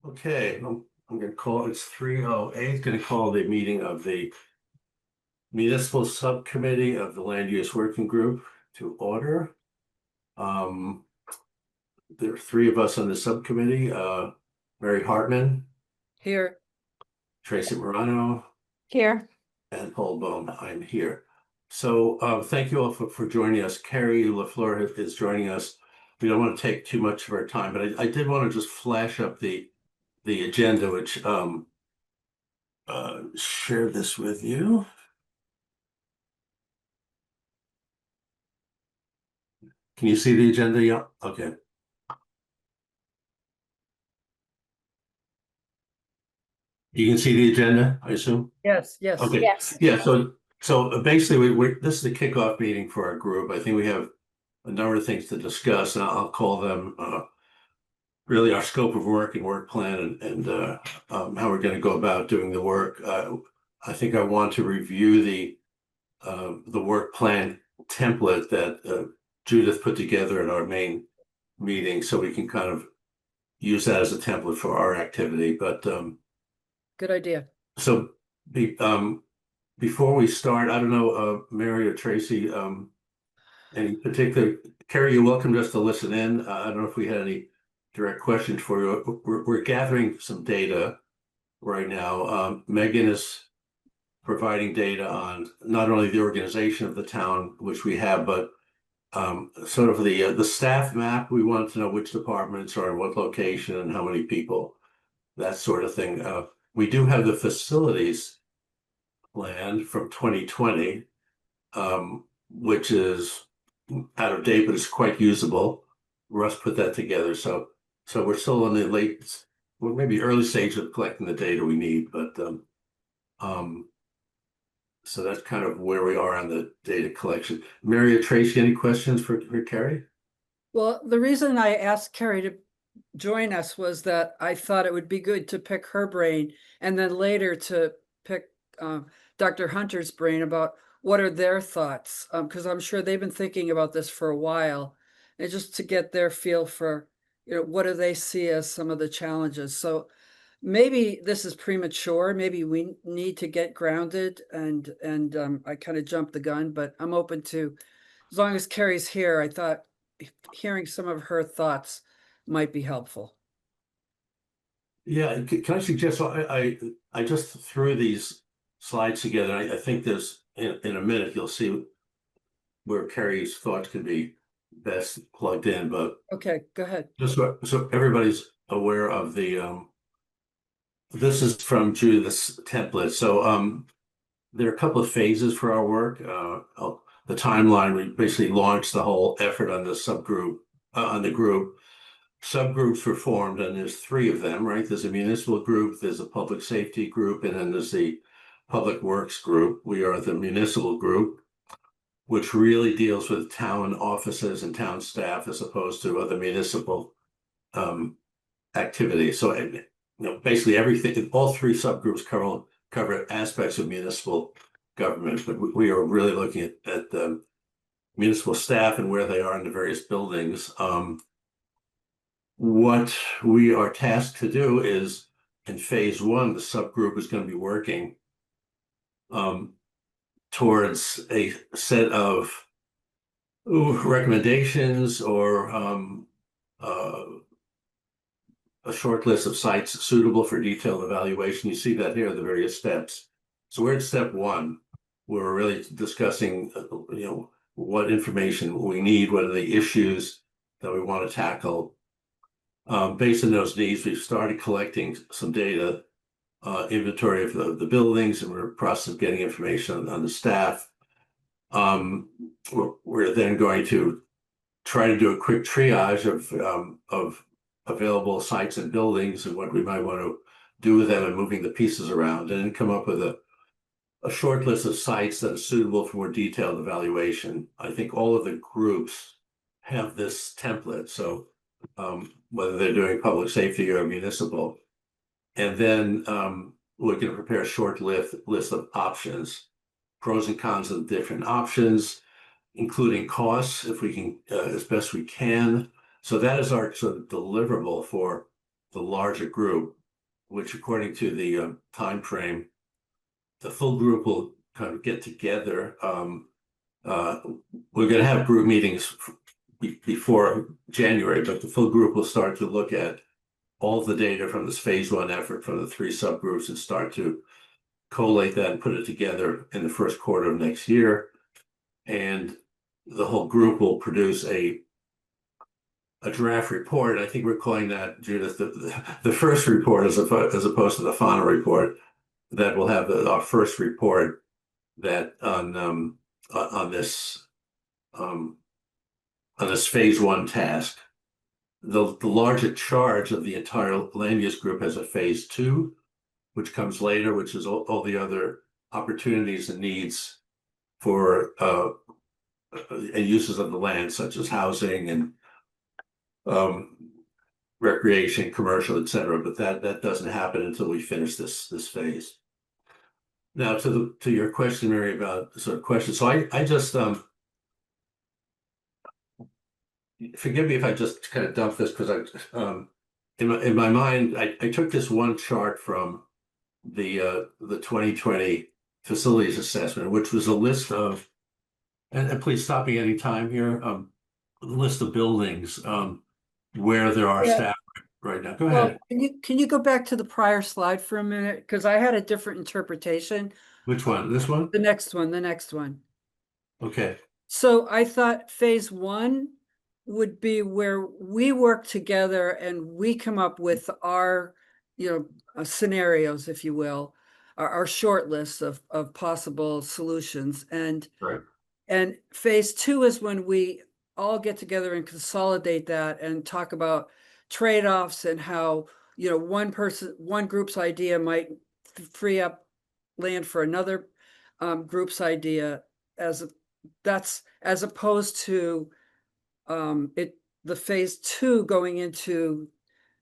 Okay, I'm going to call it's 3:08. Going to call the meeting of the Municipal Subcommittee of the Land Use Working Group to order. There are three of us on the subcommittee, Mary Hartman, Here. Tracy Morano, Here. and Paul Bohm. I'm here. So thank you all for joining us. Carrie LaFleur is joining us. We don't want to take too much of our time, but I did want to just flash up the agenda, which share this with you. Can you see the agenda? Yeah. Okay. You can see the agenda, I assume? Yes, yes. Okay. Yes. Yeah, so basically this is the kickoff meeting for our group. I think we have a number of things to discuss, and I'll call them really our scope of work and work plan and how we're going to go about doing the work. I think I want to review the work plan template that Judith put together at our main meeting, so we can kind of use that as a template for our activity. But Good idea. so before we start, I don't know, Mary or Tracy, any particular, Carrie, you're welcome just to listen in. I don't know if we had any direct questions for you. We're gathering some data right now. Megan is providing data on not only the organization of the town, which we have, but sort of the staff map. We want to know which departments are in what location and how many people, that sort of thing. We do have the facilities plan from 2020, which is out of date, but it's quite usable. Russ put that together. So we're still in the late, well, maybe early stage of collecting the data we need, but so that's kind of where we are on the data collection. Mary or Tracy, any questions for Carrie? Well, the reason I asked Carrie to join us was that I thought it would be good to pick her brain and then later to pick Dr. Hunter's brain about what are their thoughts, because I'm sure they've been thinking about this for a while, and just to get their feel for, what do they see as some of the challenges. So maybe this is premature. Maybe we need to get grounded, and I kind of jumped the gun, but I'm open to, as long as Carrie's here, I thought hearing some of her thoughts might be helpful. Yeah, can I suggest, so I just threw these slides together. I think there's, in a minute, you'll see where Carrie's thoughts can be best plugged in, but Okay, go ahead. just so everybody's aware of this is from Judith's template. So there are a couple of phases for our work. The timeline, we basically launched the whole effort on the subgroup, on the group. Subgroups were formed, and there's three of them, right? There's a municipal group, there's a public safety group, and then there's the public works group. We are the municipal group, which really deals with town offices and town staff as opposed to other municipal activities. So, basically everything, all three subgroups cover aspects of municipal government, but we are really looking at the municipal staff and where they are in the various buildings. What we are tasked to do is, in phase one, the subgroup is going to be working towards a set of recommendations or a short list of sites suitable for detailed evaluation. You see that here, the various steps. So we're at step one. We're really discussing, what information we need, what are the issues that we want to tackle. Based on those needs, we've started collecting some data, inventory of the buildings, and we're in the process of getting information on the staff. We're then going to try to do a quick triage of available sites and buildings and what we might want to do with them and moving the pieces around, and then come up with a short list of sites that are suitable for more detailed evaluation. I think all of the groups have this template. So whether they're doing public safety or municipal. And then we're going to prepare a short list of options, pros and cons of the different options, including costs, if we can, as best we can. So that is our sort of deliverable for the larger group, which according to the time frame, the full group will kind of get together. Uh, we're going to have group meetings before January, but the full group will start to look at all the data from this phase one effort from the 3 subgroups and start to collate that and put it together in the first quarter of next year. And the whole group will produce a draft report. I think we're calling that, Judith, the first report as opposed to the final report. That will have our first report that on this phase one task. The larger charge of the entire land use group has a phase two, which comes later, which is all the other opportunities and needs for and uses of the land, such as housing and recreation, commercial, et cetera. But that doesn't happen until we finish this phase. Now to your question, Mary, about sort of questions. So I just forgive me if I just kind of dump this because I in my mind I took this one chart from the 2020 facilities assessment, which was a list of, and please stop me anytime here, a list of buildings where there are Yeah. staff right now. Go Well, ahead. can you go back to the prior slide for a minute? Because I had a different interpretation. Which one? This one? The next one. Okay. So I thought phase one would be where we work together and we come up with our, scenarios, if you will, our short list of possible solutions. Right. And phase two is when we all get together and consolidate that and talk about trade-offs and how, one group's idea might free up land for another group's idea, that's as opposed to the phase two going into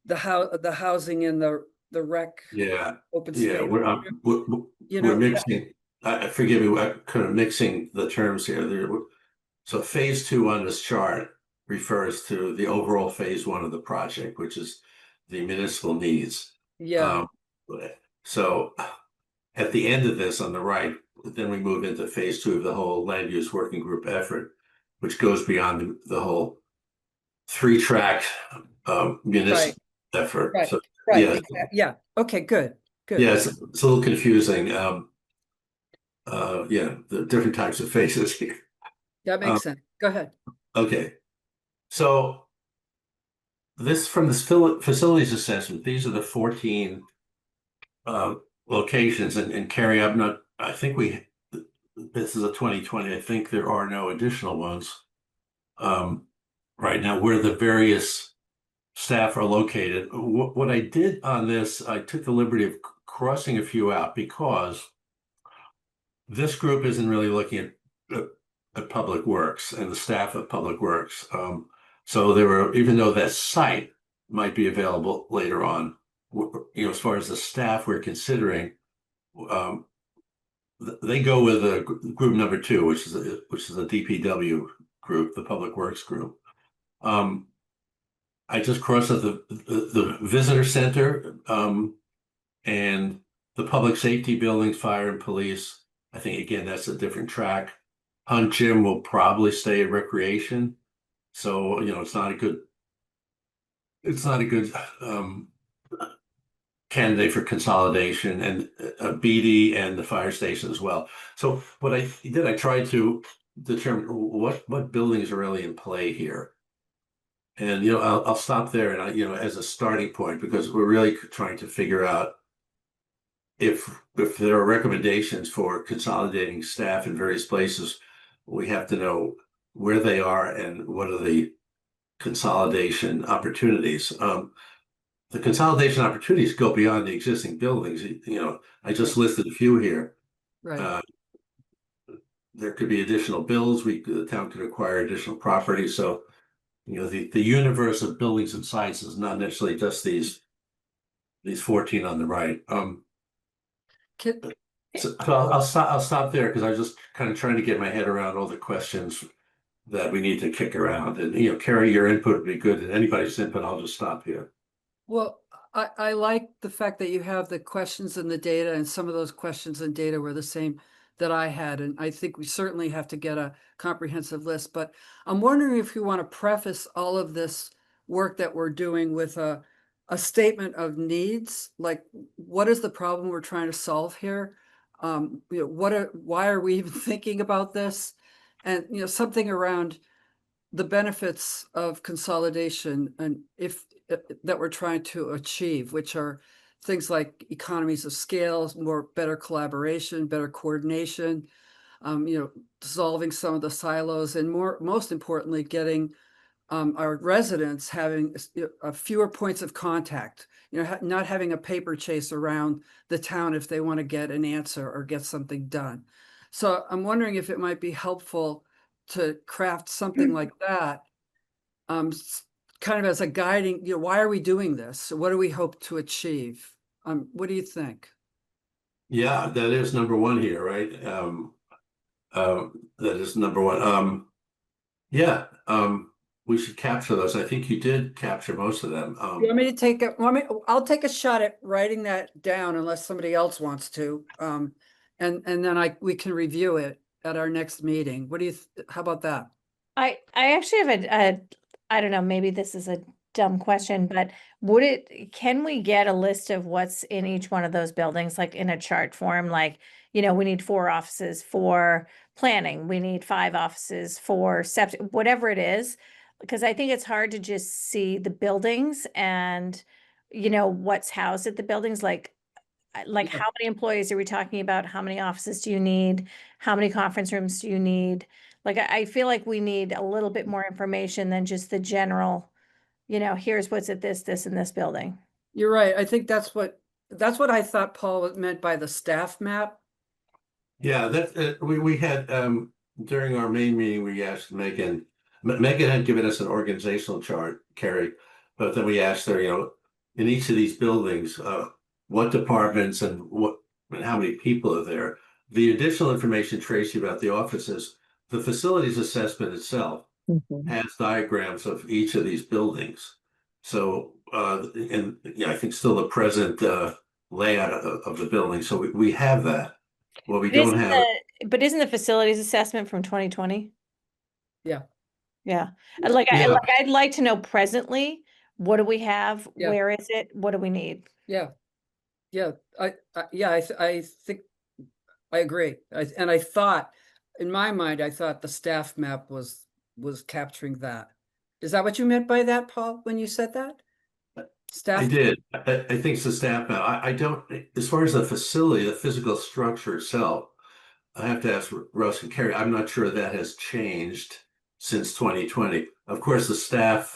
the housing and the rec Yeah. open Yeah. space. We're mixing. Forgive me. I'm kind of mixing the terms here. So phase two on this chart refers to the overall phase one of the project, which is the municipal needs. Yeah, So at the end of this on the right, then we move into phase two of the whole land use working group effort, which goes beyond the whole 3-track municipal effort. right, So right. yeah, Yeah. Okay, good. yeah, it's a little confusing. Yeah, the different types of phases here. That Um, makes sense. Go ahead. okay, so this from this facilities assessment, these are the 14 locations, and Carrie, I think this is a 2020. I think there are no additional ones right now where the various staff are located. What I did on this, I took the liberty of crossing a few out because this group isn't really looking at public works and the staff of public works. So there were, even though that site might be available later on, as far as the staff we're considering, they go with group number 2, which is a DPW group, the Public Works group. I just crossed out the visitor center and the public safety buildings, fire and police. I think again that's a different track. Hunt Gym will probably stay at recreation, so it's not a good candidate for consolidation, and BD and the fire station as well. So what I did, I tried to determine what buildings are really in play here. And I'll stop there, and as a starting point, because we're really trying to figure out if there are recommendations for consolidating staff in various places, we have to know where they are and what are the consolidation opportunities. The consolidation opportunities go beyond the existing buildings. I just listed a few here. Right. There could be additional builds. The town could acquire additional property. So the universe of buildings and sites is not necessarily just these 14 on the right. So I'll stop there because I was just kind of trying to get my head around all the questions that we need to kick around. And Carrie, your input would be good, and anybody's input, I'll just stop here. Well, I like the fact that you have the questions and the data, and some of those questions and data were the same that I had, and I think we certainly have to get a comprehensive list, but I'm wondering if you want to preface all of this work that we're doing with a statement of needs, like what is the problem we're trying to solve here? Why are we even thinking about this? And, something around the benefits of consolidation and if that we're trying to achieve, which are things like economies of scale, more better collaboration, better coordination, dissolving some of the silos, and most importantly, getting our residents having fewer points of contact, not having a paper chase around the town if they want to get an answer or get something done. So I'm wondering if it might be helpful to craft something like that, kind of as a guiding, why are we doing this? What do we hope to achieve? What do you think? Yeah, that is number one here, right? That is number one. Yeah, we should capture those. I think you did capture most of them. You want me to I'll take a shot at writing that down unless somebody else wants to. And then we can review it at our next meeting. How about that? I actually have I don't know, maybe this is a dumb question, but can we get a list of what's in each one of those buildings, like in a chart form? Like, we need 4 offices for planning, we need 5 offices for septic, whatever it is. Because I think it's hard to just see the buildings and, what's housed at the buildings, like Yeah. how many employees are we talking about? How many offices do you need? How many conference rooms do you need? Like, I feel like we need a little bit more information than just the general, here's what's at this, and this building. You're right. I think that's what I thought Paul meant by the staff map. Yeah, that we had during our main meeting, we asked Megan. Megan had given us an organizational chart, Carrie, but then we asked her, in each of these buildings, what departments and how many people are there. The additional information, Tracy, about the offices, the facilities assessment itself has diagrams of each of these buildings. So, and yeah, I think still the present layout of the building. So we have that. Well, we But don't have. But isn't the facilities assessment from 2020? Yeah. Yeah. Yeah, I'd like to know presently, what do we have? Yeah. Where is it? What do we need? Yeah. Yeah. I think I agree. And I thought, in my mind, I thought the staff map was capturing that. Is that what you meant by that, Paul, when you said that? I Staff? did. I think it's the staff now. I don't, as far as the facility, the physical structure itself, I have to ask Russ and Carrie. I'm not sure that has changed since 2020. Of course, the staff,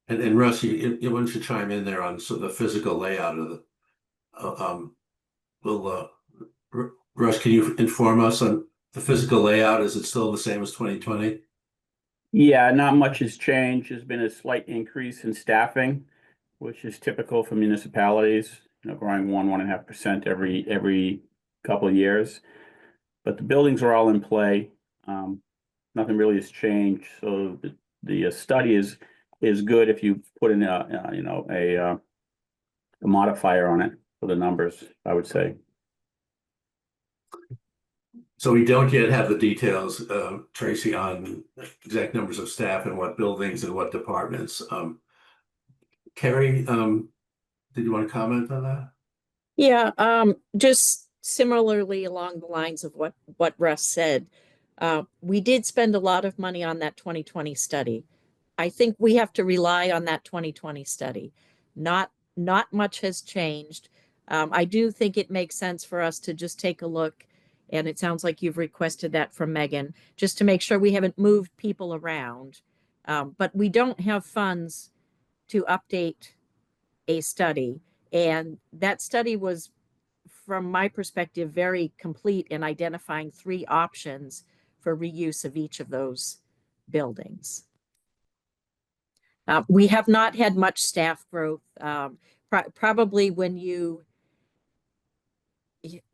and Russ, why don't you chime in there on sort of the physical layout of the, will, Russ, can you inform us on the physical layout? Is it still the same as 2020? Yeah, not much has changed. There's been a slight increase in staffing, which is typical for municipalities, growing 1.5% every couple of years. But the buildings are all in play. Nothing really has changed. So the study is good if you put in a modifier on it for the numbers, I would say. So we don't yet have the details, Tracy, on exact numbers of staff and what buildings and what departments. Carrie, did you want to comment on that? Yeah, just similarly along the lines of what Russ said. We did spend a lot of money on that 2020 study. I think we have to rely on that 2020 study. Not much has changed. I do think it makes sense for us to just take a look, and it sounds like you've requested that from Megan, just to make sure we haven't moved people around. But we don't have funds to update a study. And that study was, from my perspective, very complete in identifying 3 options for reuse of each of those buildings. We have not had much staff growth. Probably when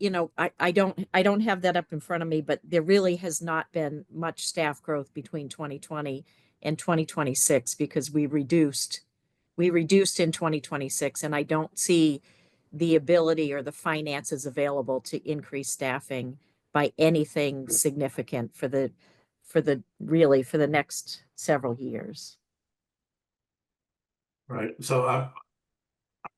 I don't have that up in front of me, but there really has not been much staff growth between 2020 and 2026 because we reduced we reduced in 2026, and I don't see the ability or the finances available to increase staffing by anything significant for the next several years. Right, so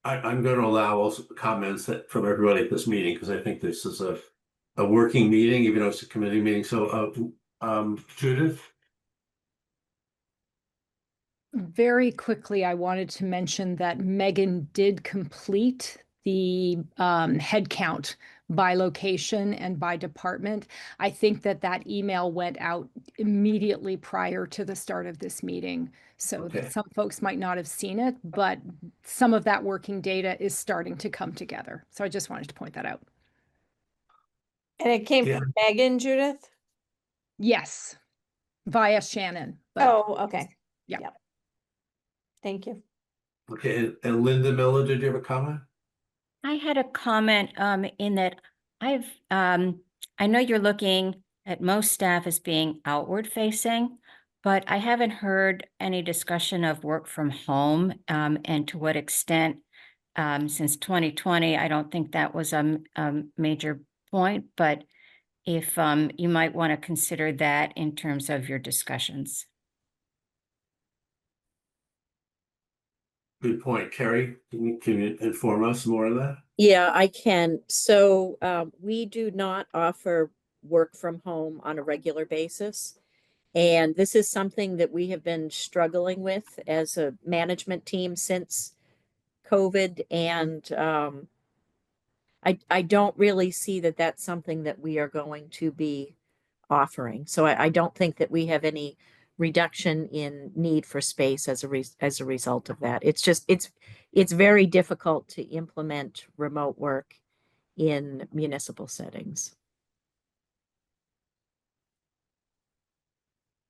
I'm going to allow also comments from everybody at this meeting, because I think this is a working meeting, even though it's a committee meeting. So, Judith? Very quickly, I wanted to mention that Megan did complete the head count by location and by department. I think that email went out immediately prior to the start of this meeting. So Okay. some folks might not have seen it, but some of that working data is starting to come together. So I just wanted to point that out. And it came Yeah. from Megan, Judith? Yes, via Shannon. But Oh, okay. Yeah. Yep. Thank you. Okay, and Linda Miller, did you have a comment? I had a comment in that I know you're looking at most staff as being outward facing, but I haven't heard any discussion of work from home and to what extent since 2020. I don't think that was a major point, but if you might want to consider that in terms of your discussions. Good point. Carrie, can you inform us more on that? Yeah, I can. So we do not offer work from home on a regular basis. And this is something that we have been struggling with as a management team since COVID. And I don't really see that that's something that we are going to be offering. So I don't think that we have any reduction in need for space as a result of that. It's just it's very difficult to implement remote work in municipal settings.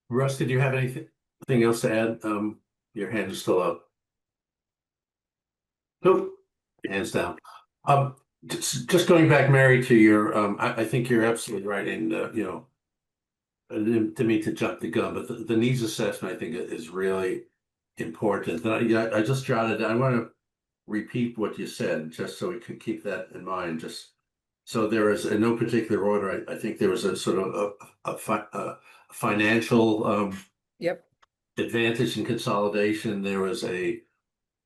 Russ, did you have anything else to add? Your hand is still up. Nope, hands down. Just going back, Mary, to your, I think you're absolutely right in, you know, I didn't mean to jump the gun, but the needs assessment, I think, is really important. And I just jotted, I want to repeat what you said, just so we can keep that in mind. Just so there is, in no particular order, I think there was a sort of a financial Yep. advantage in consolidation. There was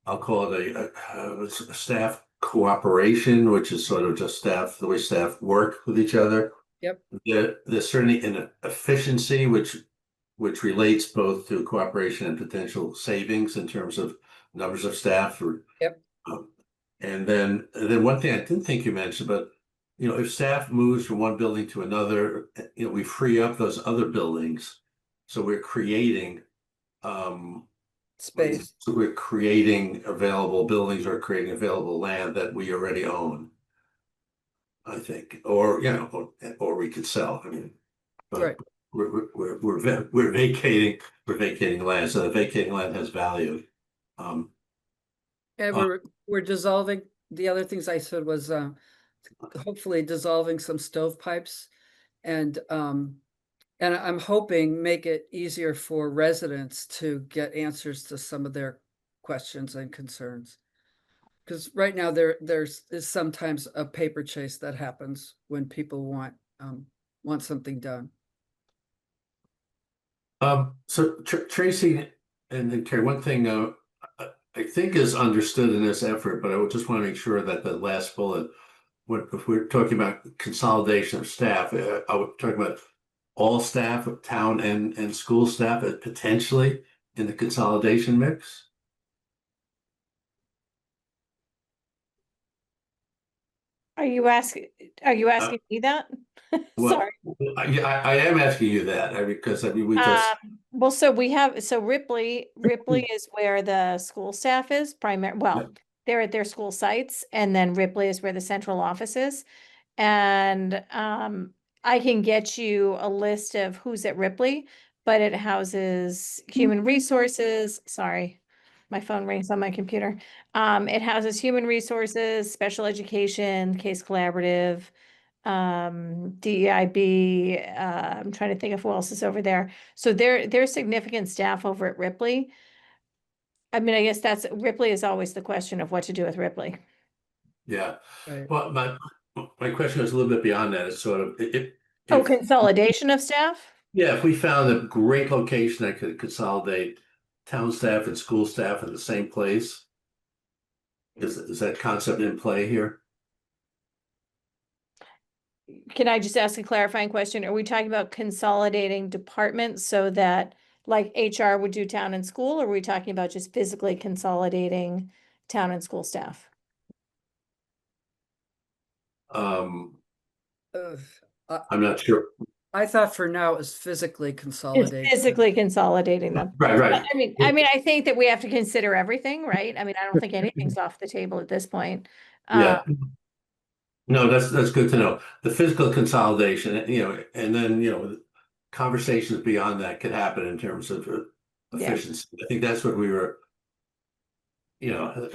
I'll call it a staff cooperation, which is sort of just the way staff work with each other. Yep. There's certainly an efficiency, which relates both to cooperation and potential savings in terms of numbers of staff. Yep. And then one thing I didn't think you mentioned, but you know, if staff moves from one building to another, you know, we free up those other buildings. So we're creating Space. so we're creating available buildings or creating available land that we already own, I think, or you know, or we could sell. I mean, but Right. we're vacating land, so the vacating land has value. And Uh, we're dissolving, the other things I said was hopefully dissolving some stovepipes and I'm hoping make it easier for residents to get answers to some of their questions and concerns. Because right now there's sometimes a paper chase that happens when people want something done. So Tracy and then Carrie, one thing I think is understood in this effort, but I would just want to make sure that the last bullet, if we're talking about consolidation of staff, I would talk about all staff of town and school staff potentially in the consolidation mix. Are you asking me that? Well, Sorry. I am asking you that because I mean we just Well, so Ripley is where the school staff is Yeah. they're at their school sites, and then Ripley is where the central office is. And I can get you a list of who's at Ripley, but it houses human resources. Sorry, my phone rings on my computer. It houses human resources, special education, case collaborative, DEIB. I'm trying to think of who else is over there. So there's significant staff over at Ripley. I mean, I guess that's, Ripley is always the question of what to do with Ripley. Yeah. Right. Well, my question is a little bit beyond that. It's sort of Oh, if consolidation of staff? yeah, if we found a great location that could consolidate town staff and school staff in the same place, is that concept in play here? Can I just ask a clarifying question? Are we talking about consolidating departments so that like HR would do town and school, or are we talking about just physically consolidating town and school staff? Um, Ugh. I'm not sure. I thought for now it was physically It's consolidated. physically consolidating them. Right, right. I think that we have to consider everything, right? I mean, I don't think anything's off the table at this point. Yeah. No, that's good to know. The physical consolidation, and then, conversations beyond that could happen in terms of Yeah. efficiency. I think that's what we were, I what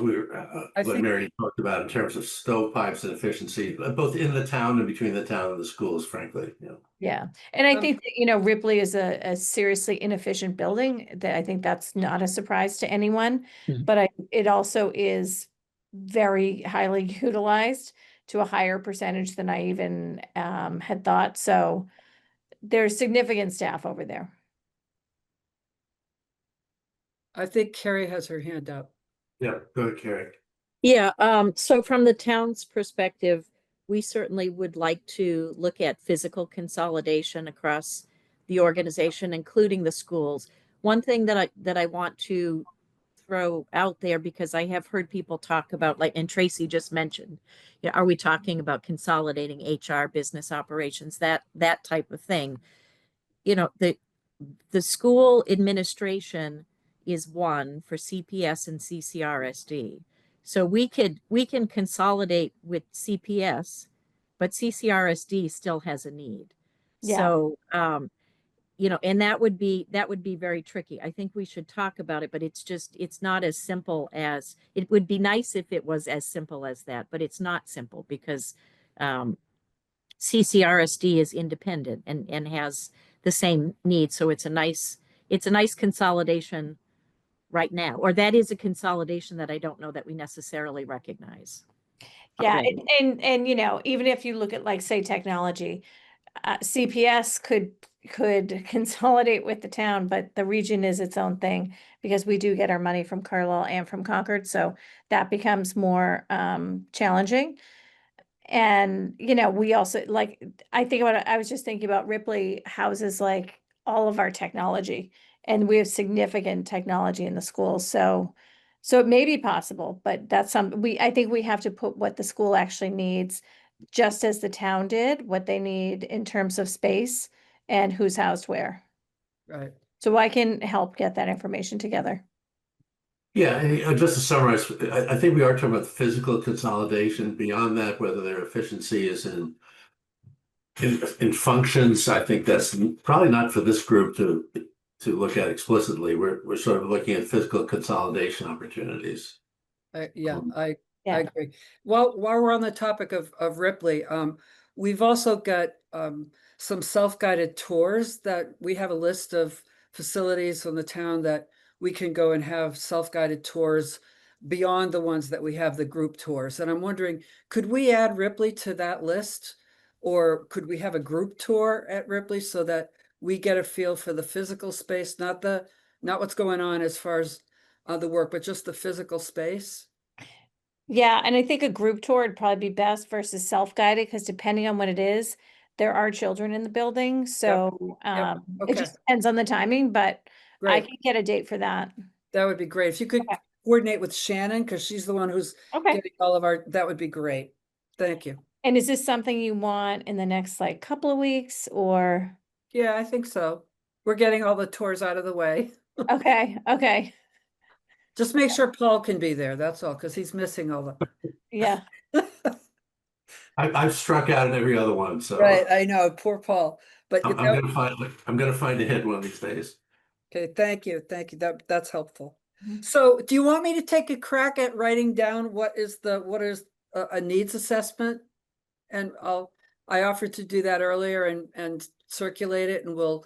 think- Mary talked about in terms of stovepipes and efficiency, both in the town and between the town and the schools, frankly, Yeah, and I Um, think that, Ripley is a seriously inefficient building, that I think that's not a surprise to anyone. Mhm. But it also is very highly utilized to a higher percentage than I even had thought. So there's significant staff over there. I think Carrie has her hand up. Yeah, go ahead, Carrie. Yeah, so from the town's perspective, we certainly would like to look at physical consolidation across the organization, including the schools. One thing that I want to throw out there, because I have heard people talk about, like, and Tracy just mentioned, are we talking about consolidating HR, business operations, that type of thing? The school administration is one for CPS and CCRSD. So we can consolidate with CPS, but CCRSD still has a need. Yeah. So and that would be very tricky. I think we should talk about it, but it's not as simple as it would be nice if it was as simple as that, but it's not simple because CCRSD is independent and has the same needs. So it's a nice consolidation right now, or that is a consolidation that I don't know that we necessarily recognize. Yeah, already. and even if you look at, like, say, technology, CPS could consolidate with the town, but the region is its own thing because we do get our money from Carlisle and from Concord, so that becomes more challenging. And we also, like, I was just thinking about Ripley houses like all of our technology, and we have significant technology in the schools, so it may be possible, but that's I think we have to put what the school actually needs, just as the town did, what they need in terms of space and who's housed where. Right. So I can help get that information together. Yeah, and just to summarize, I think we are talking about physical consolidation. Beyond that, whether their efficiency is in functions, I think that's probably not for this group to look at explicitly. We're sort of looking at physical consolidation opportunities. Yeah, I Yeah. agree. Well, while we're on the topic of Ripley, we've also got some self-guided tours that we have a list of facilities from the town that we can go and have self-guided tours beyond the ones that we have the group tours. And I'm wondering, could we add Ripley to that list? Or could we have a group tour at Ripley so that we get a feel for the physical space, not what's going on as far as the work, but just the physical space? Yeah, and I think a group tour would probably be best versus self-guided, because depending on what it is, there are children in the building, so it Okay. just depends on the timing, but I Great. can get a date for that. That would be great. If you could Okay. coordinate with Shannon, because she's the one who's Okay. getting all of that would be great. Thank you. And is this something you want in the next, like, couple of weeks, or? Yeah, I think so. We're getting all the tours out of the way. Okay, Just make sure Paul can be there, that's all, because he's missing all yeah. the. I've struck out at every other one, so Right, I know, poor Paul, but I'm gonna find a hit one of these days. okay, thank you, that's helpful. Mhm. So do you want me to take a crack at writing down what is a needs assessment? And I offered to do that earlier and circulate it, and we'll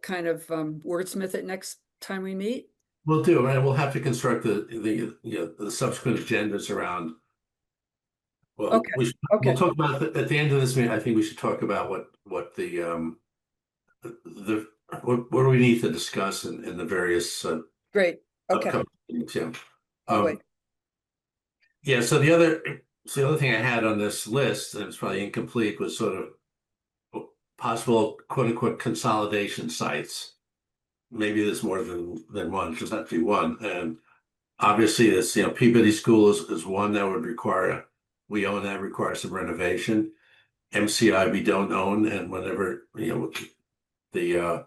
kind of wordsmith it next time we meet. We'll do, and we'll have to construct the subsequent agendas around. Well, Okay, we'll okay, talk about it at the end of this meeting. I think we should talk about what what do we need to discuss in the various great, okay, upcoming meetings, yeah. I'll wait. Yeah, so the other thing I had on this list, and it's probably incomplete, was sort of possible quote unquote consolidation sites. Maybe there's more than one, it doesn't have to be one. And obviously this, Peabody School is one that would require, we own that, requires some renovation. MCI we don't own, and whenever, the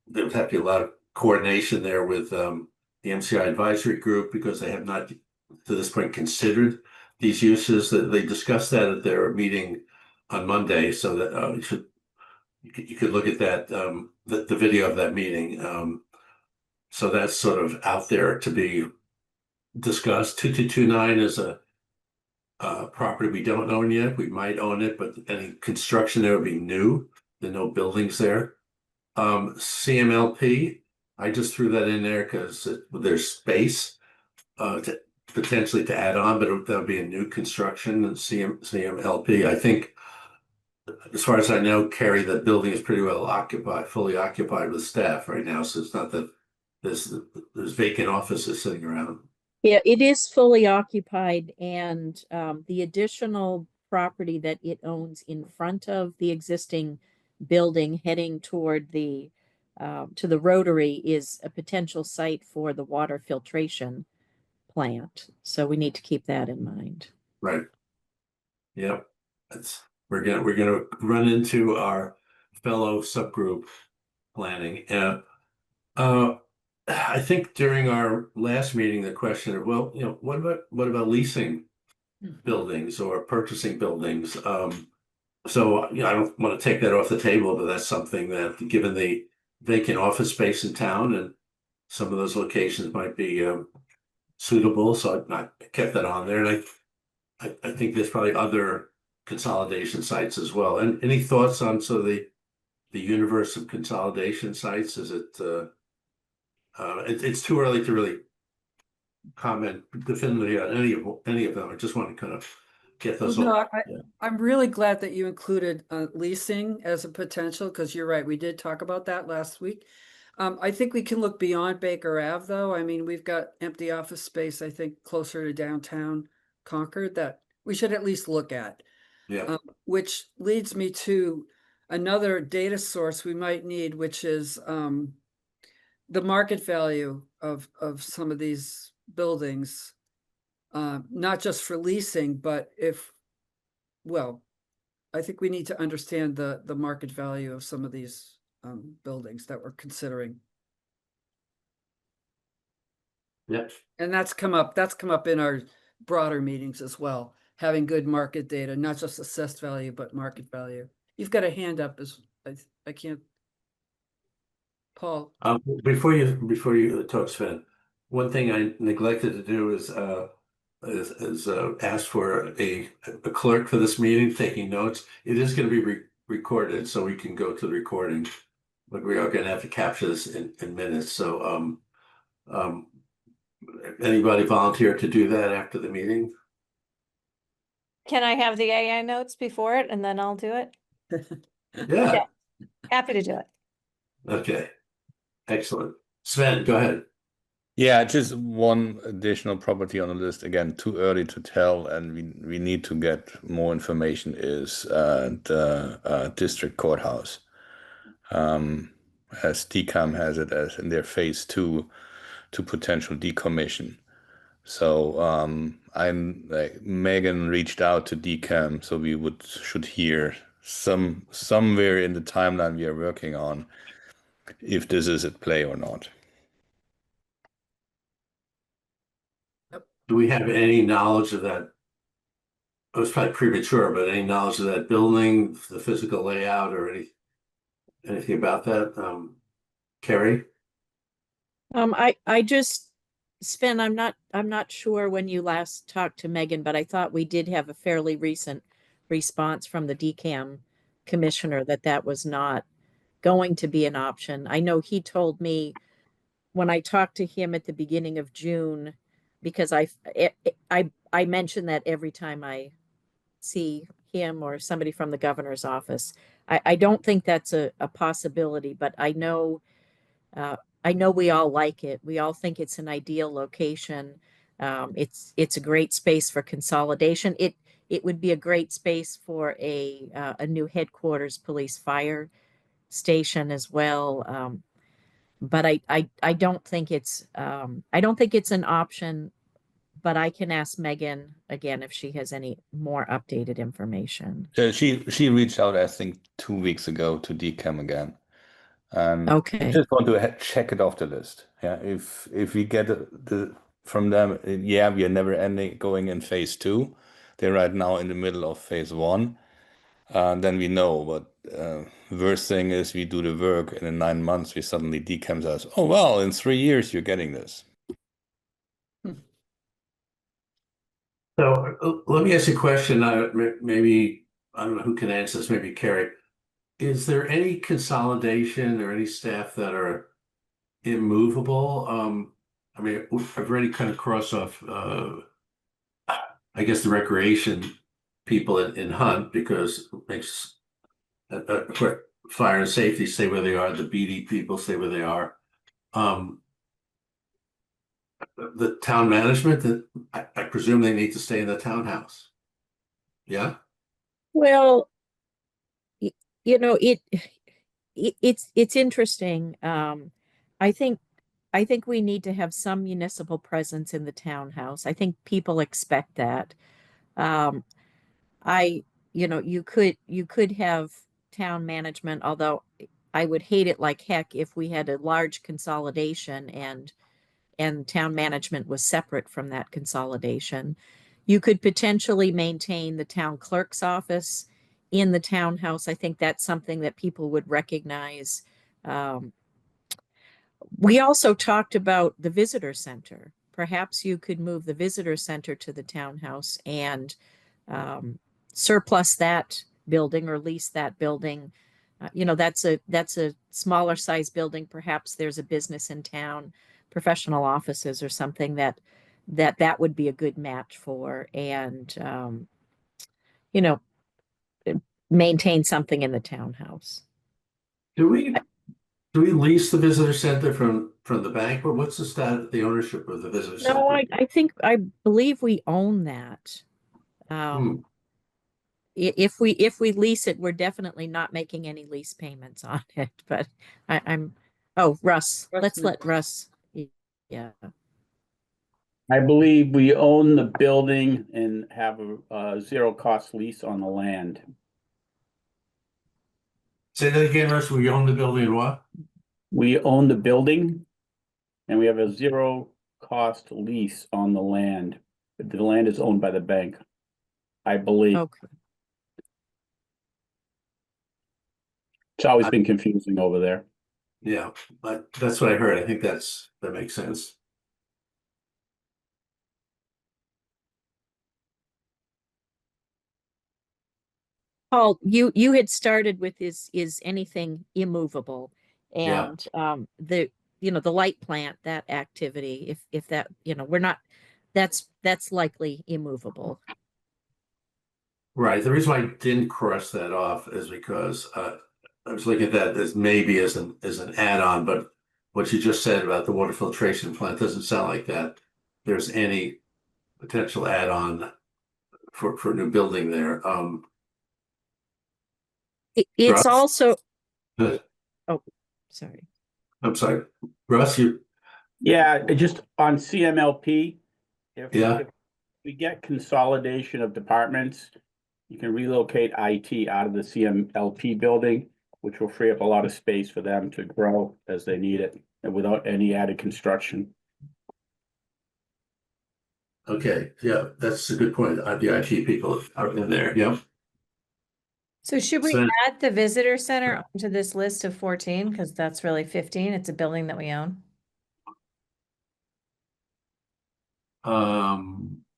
there would have to be a lot of coordination there with the MCI advisory group because they have not to this point considered these uses. That they discussed that at their meeting on Monday, so that you could look at that the video of that meeting. So that's sort of out there to be discussed. 2229 is a property we don't own yet. We might own it, but any construction there would be new. There are no buildings there. CMLP, I just threw that in there because there's space to potentially to add on, but that would be a new construction. And CMLP, I think, as far as I know, Carrie, that building is pretty well occupied, fully occupied with staff right now. So it's not that there's vacant offices sitting around. Yeah, it is fully occupied, and the additional property that it owns in front of the existing building heading toward the to the Rotary is a potential site for the water filtration plant. So we need to keep that in mind. Right. Yep. We're gonna run into our fellow subgroup planning. I think during our last meeting, the question of, well, what about leasing buildings or purchasing buildings? So I don't want to take that off the table, but that's something that, given the vacant office space in town, and some of those locations might be suitable. So I kept that on there, and I think there's probably other consolidation sites as well. And any thoughts on sort of the universe of consolidation sites? Is it it's too early to really comment definitively on any of them. I just want to kind of get those. No, I'm really glad that you included leasing as a potential, because you're right, we did talk about that last week. I think we can look beyond Baker Ave, though. I mean, we've got empty office space, I think, closer to downtown Concord that we should at least look at. Yeah. Which leads me to another data source we might need, which is the market value of some of these buildings. Not just for leasing, but I think we need to understand the market value of some of these buildings that we're considering. Yep. And that's come up in our broader meetings as well, having good market data, not just assessed value, but market value. You've got a hand up, I can't. Paul. Before you talk, Sven, one thing I neglected to do is ask for a clerk for this meeting taking notes. It is going to be recorded, so we can go to the recording, but we are going to have to capture this in minutes. So anybody volunteer to do that after the meeting? Can I have the AI notes before it and then I'll do it? Yeah. Happy to do it. Okay. Excellent. Sven, go ahead. Yeah, just one additional property on the list. Again, too early to tell, and we need to get more information, is the district courthouse. As DCAM has it as in their phase 2 to potential decommission. So Megan reached out to DCAM, so we should hear somewhere in the timeline we are working on if this is at play or not. Do we have any knowledge of that? It was probably premature, but any knowledge of that building, the physical layout, or anything about that? Carrie? I just, Sven, I'm not sure when you last talked to Megan, but I thought we did have a fairly recent response from the DCAM commissioner that was not going to be an option. I know he told me when I talked to him at the beginning of June, because I mention that every time I see him or somebody from the governor's office. I don't think that's a possibility, but I know we all like it. We all think it's an ideal location. It's a great space for consolidation. It would be a great space for a new headquarters police fire station as well. But I don't think I don't think it's an option, but I can ask Megan again if she has any more updated information. She reached out, I think, 2 weeks ago to DCAM again. And I Okay. just want to check it off the list. Yeah, if we get from them, yeah, we are never ending going in phase 2. They're right now in the middle of phase 1. Then we know. But worst thing is we do the work, and in 9 months we suddenly DCAMs us. Oh well, in 3 years you're getting this. So let me ask you a question. Maybe, I don't know who can answer this, maybe Carrie. Is there any consolidation or any staff that are immovable? I mean, I've already kind of crossed off, I guess, the recreation people in Hunt, because it makes fire and safety stay where they are, the BD people stay where they are. The town management, that I presume they need to stay in the townhouse. Yeah? Well, you know, it's interesting. I think we need to have some municipal presence in the townhouse. I think people expect that. Um, you could have town management, although I would hate it like heck if we had a large consolidation and town management was separate from that consolidation. You could potentially maintain the town clerk's office in the townhouse. I think that's something that people would recognize. Um, we also talked about the visitor center. Perhaps you could move the visitor center to the townhouse and um, surplus that building or lease that building. That's a smaller size building. Perhaps there's a business in town, professional offices or something that would be a good match for, and you know, maintain something in the townhouse. Do we lease the visitor center from the bank, or what's the status, the ownership of the visitor No, center? I believe we own that. Hmm. If we lease it, we're definitely not making any lease payments on it. But oh, Russ, let's let Russ. Yeah. I believe we own the building and have a zero cost lease on the land. Say that again, Russ. We own the building and what? We own the building and we have a zero cost lease on the land. The land is owned by the bank, I believe. Okay. It's always been confusing over there. Yeah, but that's what I heard. I think that makes sense. Paul, you had started with is anything immovable, Yeah. and the light plant, that activity, if that, we're not, that's likely immovable. Right. The reason why I didn't cross that off is because I was looking at that as maybe as an add-on, but what you just said about the water filtration plant doesn't sound like that there's any potential add-on for a new building there. It's Russ? also, Good. oh, sorry. I'm sorry, Russ, you, Yeah, just on CMLP, Yeah. if we get consolidation of departments, you can relocate IT out of the CMLP building, which will free up a lot of space for them to grow as they need it and without any added construction. okay, yeah, that's a good point. The IT people are in there, yeah. So should we So- add the visitor center onto this list of 14? Because that's really 15. It's a building that we own.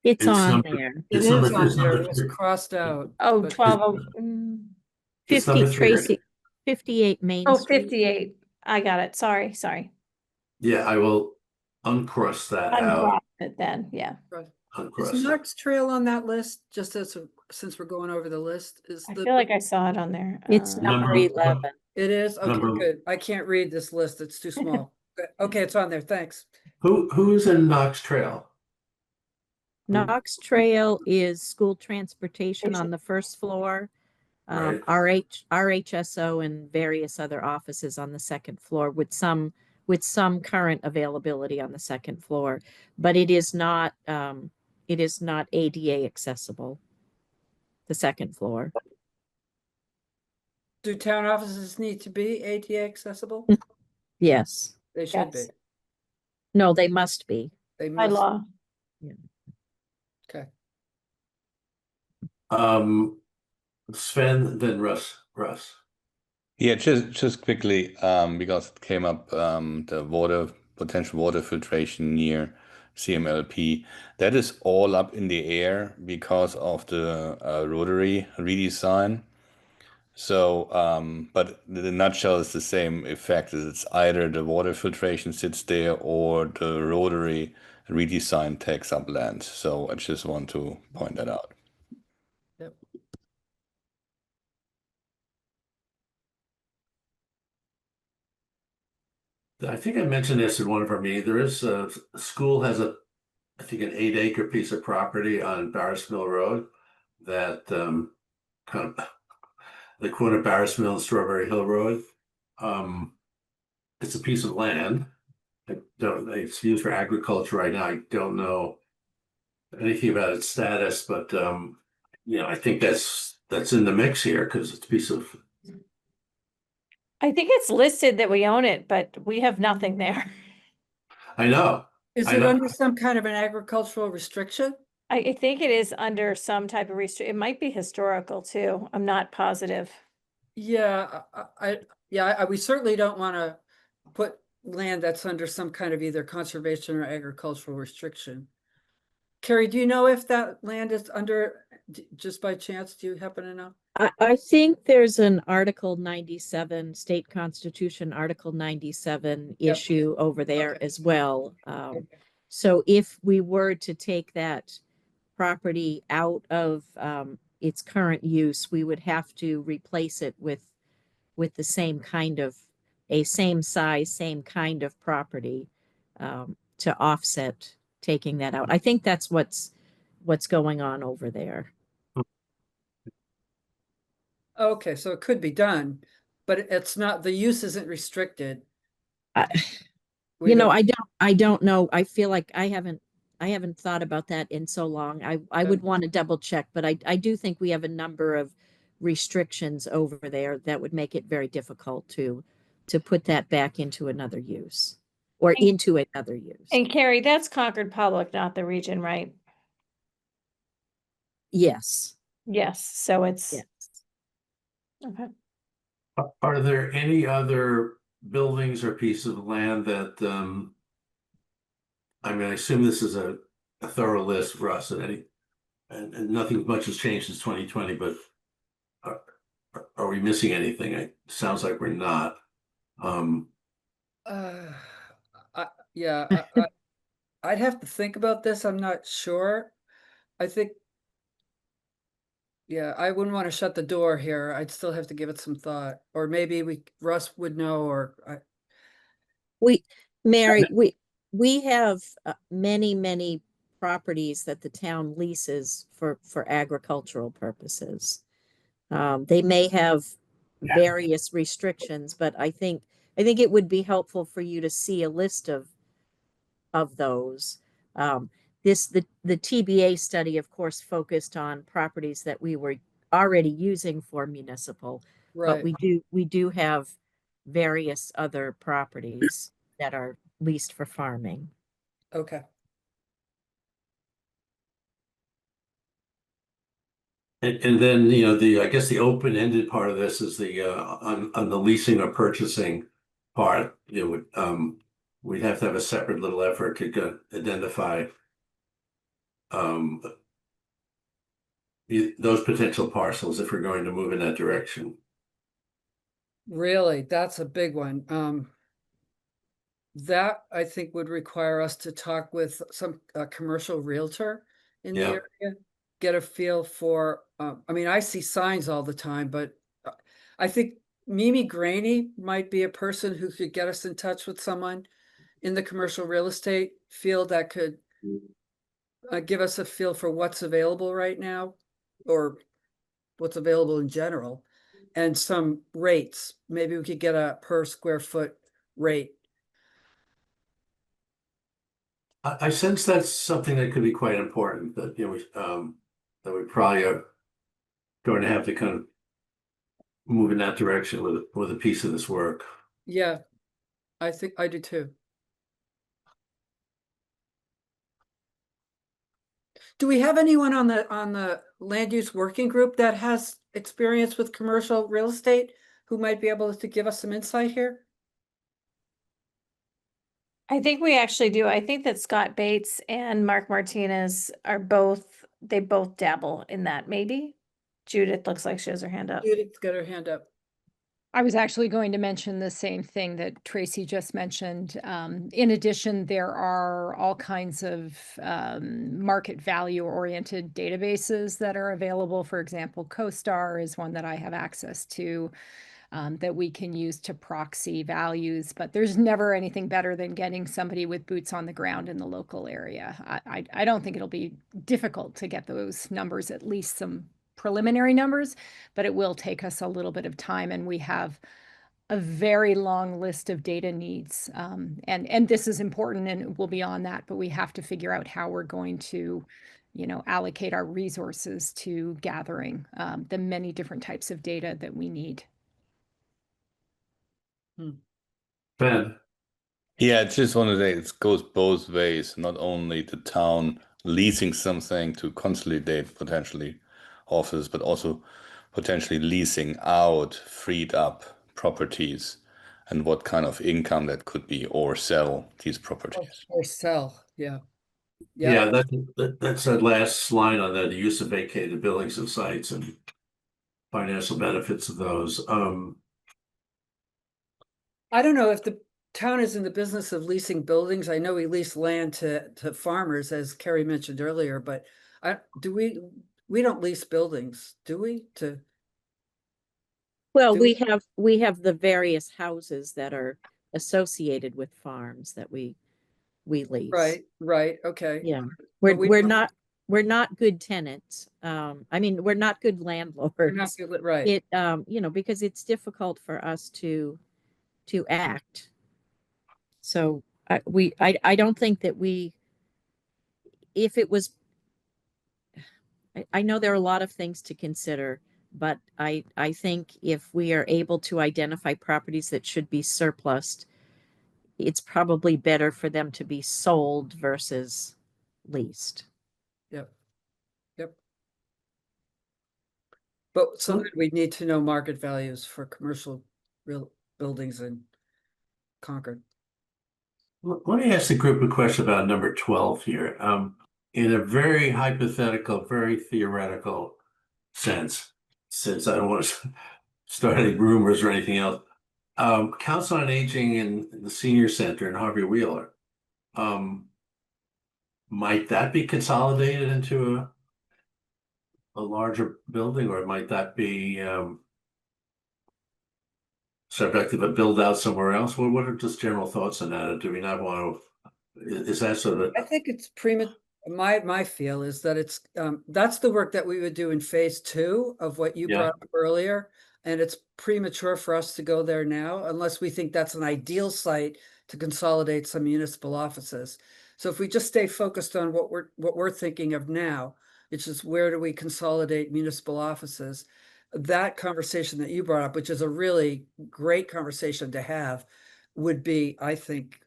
It's on number- there. It It's is number, on it's there. number, It was crossed out. Oh, but- 12. It's number 50 three. Tracy, 58 Main Oh, Street. 58. I got it. Sorry. Yeah, I will uncross that out. Uncross it then, yeah. Uncross Is it. Knox Trail on that list, just since we're going over the list, is I the, feel like I saw it on there. It's number Number- 11. it is? Okay, Number- good. I can't read this list. It's too small. Good. Okay, it's on there. Thanks. Who's in Knox Trail? Knox Trail is school transportation on the first floor. Right. RHSO and various other offices on the second floor with some current availability on the second floor, but it is not ADA accessible. The second floor. Do town offices need to be ADA accessible? Yes. They should be. Yes. No, they must be. They By must. law. Okay. Sven, then Russ. Yeah, just quickly, because it came up, the potential water filtration near CMLP. That is all up in the air because of the rotary redesign. So, but the nutshell is the same effect. It's either the water filtration sits there or the rotary redesign takes up land. So I just want to point that out. Yep. I think I mentioned this in one of our meetings. There is a school has I think an 8-acre piece of property on Barris Mill Road that kind of the corner of Barris Mill and Strawberry Hill Road. It's a piece of land. It's used for agriculture right now. I don't know anything about its status, but I think that's in the mix here because it's a piece of. I think it's listed that we own it, but we have nothing there. I know. Is I it know. under some kind of an agricultural restriction? I think it is under some type of it might be historical too. I'm not positive. Yeah, we certainly don't want to put land that's under some kind of either conservation or agricultural restriction. Carrie, do you know if that land is under, just by chance, do you happen to know? I think there's an Article 97, State Constitution Article 97 Yep. issue over there Okay. as well. So if we were to take that property out of its current use, we would have to replace it with the same kind of same size, same kind of property to offset taking that out. I think that's what's going on over there. Okay, so it could be done, but it's not, the use isn't restricted. You know, I don't know. I feel like I haven't thought about that in so long. I would want to double check, but I do think we have a number of restrictions over there that would make it very difficult to put that back into another use or into another use. And Carrie, that's Concord Public, not the region, right? Yes. Yes, so it's. Yes. Okay. Are there any other buildings or pieces of land that I mean, I assume this is a thorough list for us and nothing much has changed since 2020, but are we missing anything? It sounds like we're not. Yeah, I'd have to think about this. I'm not sure. I think, yeah, I wouldn't want to shut the door here. I'd still have to give it some thought, or maybe Russ would know, or Mary, we have many properties that the town leases for agricultural purposes. They may have various restrictions, but I think it would be helpful for you to see a list of those. The TBA study, of course, focused on properties that we were already using for municipal, but right. we do have various other properties that are leased for farming. Okay. And then, I guess the open-ended part of this is the on the leasing or purchasing part, we'd have to have a separate little effort to identify those potential parcels if we're going to move in that direction. Really, that's a big one. that I think would require us to talk with some commercial realtor in the Yeah. area, get a feel for, I mean, I see signs all the time, but I think Mimi Graney might be a person who could get us in touch with someone in the commercial real estate field that could give us a feel for what's available right now, or what's available in general, and some rates. Maybe we could get a per square foot rate. I sense that's something that could be quite important, that, that we probably are going to have to kind of move in that direction with a piece of this work. Yeah, I think I do too. Do we have anyone on the land use working group that has experience with commercial real estate who might be able to give us some insight here? I think we actually do. I think that Scott Bates and Mark Martinez are they both dabble in that, maybe. Judith looks like she has her hand up. Judith's got her hand up. I was actually going to mention the same thing that Tracy just mentioned. In addition, there are all kinds of market value oriented databases that are available. For example, CoStar is one that I have access to, that we can use to proxy values, but there's never anything better than getting somebody with boots on the ground in the local area. I don't think it'll be difficult to get those numbers, at least some preliminary numbers, but it will take us a little bit of time, and we have a very long list of data needs. And this is important and we'll be on that, but we have to figure out how we're going to, allocate our resources to gathering the many different types of data that we need. Ben? Yeah, I just want to say it goes both ways, not only the town leasing something to consolidate potentially offices, but also potentially leasing out freed up properties and what kind of income that could be, or sell these properties. Or sell, yeah. Yeah, that's that last line on that, the use of vacated buildings and sites and financial benefits of those. I don't know if the town is in the business of leasing buildings. I know we lease land to farmers, as Carrie mentioned earlier, but we don't lease buildings, do we? Well, Do we have the various houses that are associated with farms that we lease. Right, okay. Yeah, But we we're don't- we're not good tenants. I mean, we're not good landlords. we're not good- Right. It because it's difficult for us to act. So I don't think that if it was, I know there are a lot of things to consider, but I think if we are able to identify properties that should be surplused, it's probably better for them to be sold versus leased. Yep. But so then we need to know market values for commercial real buildings in Concord. Let me ask the group a question about number 12 here. In a very hypothetical, very theoretical sense, since I don't want to start any rumors or anything else, Council on Aging in the Senior Center in Harvey Wheeler, might that be consolidated into a larger building, or might that be subject to a build out somewhere else? What are just general thoughts on that? Do we not want to, is that sort of? I think it's my feel is that it's that's the work that we would do in phase 2 of what you Yeah. brought up earlier. And it's premature for us to go there now, unless we think that's an ideal site to consolidate some municipal offices. So if we just stay focused on what we're thinking of now, which is where do we consolidate municipal offices, that conversation that you brought up, which is a really great conversation to have, would be, I think,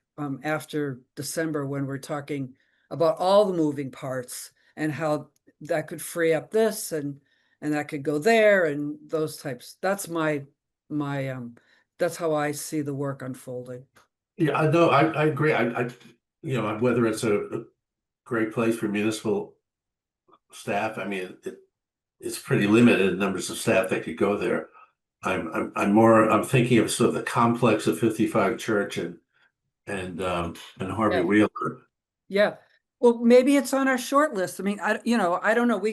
after December, when we're talking about all the moving parts and how that could free up this and that could go there and those types. That's my that's how I see the work unfolding. Yeah, I know, I agree. Whether it's a great place for municipal staff, I mean, it's pretty limited numbers of staff that could go there. I'm thinking of sort of the complex of 55 Church and and Harvey Yeah. Wheeler. Yeah, well, maybe it's on our short list. I mean, I don't know,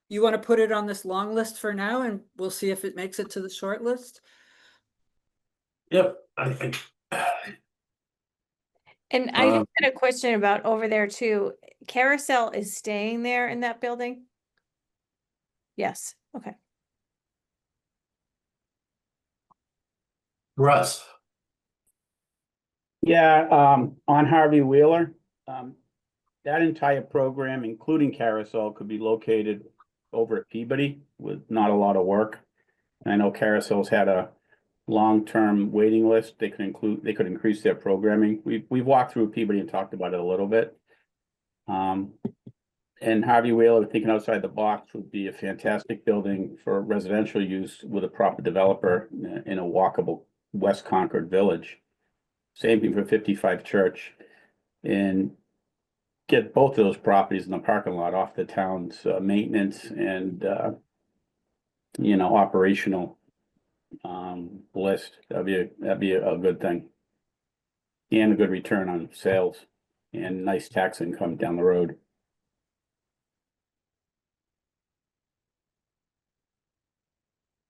you want to put it on this long list for now and we'll see if it makes it to the short list? Yep, And I just had a question about over there too. Carousel is staying there in that building? Yes, okay. Russ. Yeah, on Harvey Wheeler, that entire program, including Carousel, could be located over at Peabody with not a lot of work. And I know Carousel's had a long-term waiting list. They could increase their programming. We've walked through Peabody and talked about it a little bit. And Harvey Wheeler, thinking outside the box, would be a fantastic building for residential use with a proper developer in a walkable West Concord village. Same thing for 55 Church, and get both of those properties in the parking lot off the town's maintenance and operational list. That'd be a good thing, and a good return on sales and nice tax income down the road.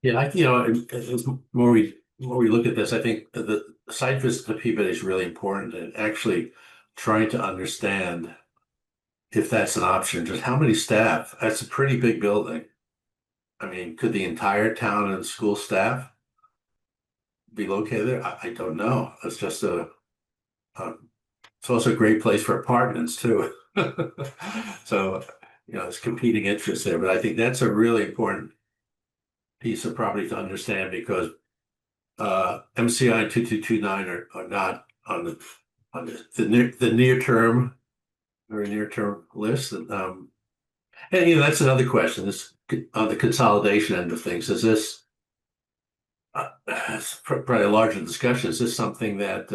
Yeah, as more we look at this, I think the site visit to Peabody is really important, and actually trying to understand if that's an option. Just how many staff? That's a pretty big building. I mean, could the entire town and school staff be located there? I don't know. It's just it's also a great place for apartments too. So, there's competing interests there, but I think that's a really important piece of property to understand, because MCI 2229 are not on the near term, very near term list. And that's another question. This on the consolidation end of things. Is this it's probably a larger discussion? Is this something that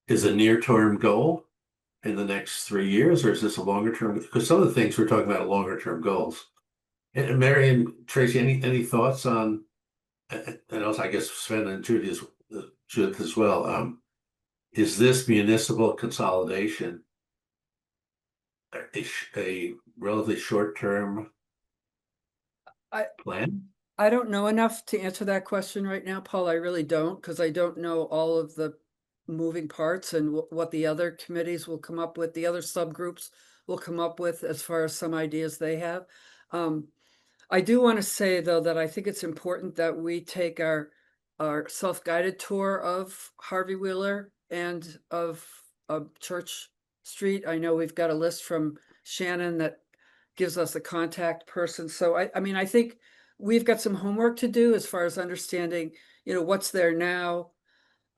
is a near term goal in the next 3 years, or is this a longer term? Because some of the things we're talking about are longer term goals. And Mary and Tracy, any thoughts on? And also, I guess Sven and Judith as well. Is this municipal consolidation a relatively short-term plan? I don't know enough to answer that question right now, Paul. I really don't, because I don't know all of the moving parts and what the other committees will come up with, the other subgroups will come up with as far as some ideas they have. I do want to say, though, that I think it's important that we take our self-guided tour of Harvey Wheeler and of Church Street. I know we've got a list from Shannon that gives us a contact person. So I mean, I think we've got some homework to do as far as understanding, what's there now,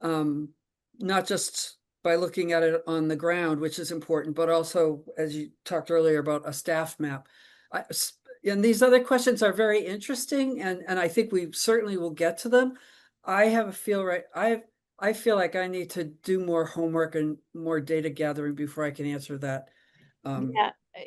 not just by looking at it on the ground, which is important, but also, as you talked earlier, about a staff map. And these other questions are very interesting, and I think we certainly will get to them. I feel like I need to do more homework and more data gathering before I can answer that.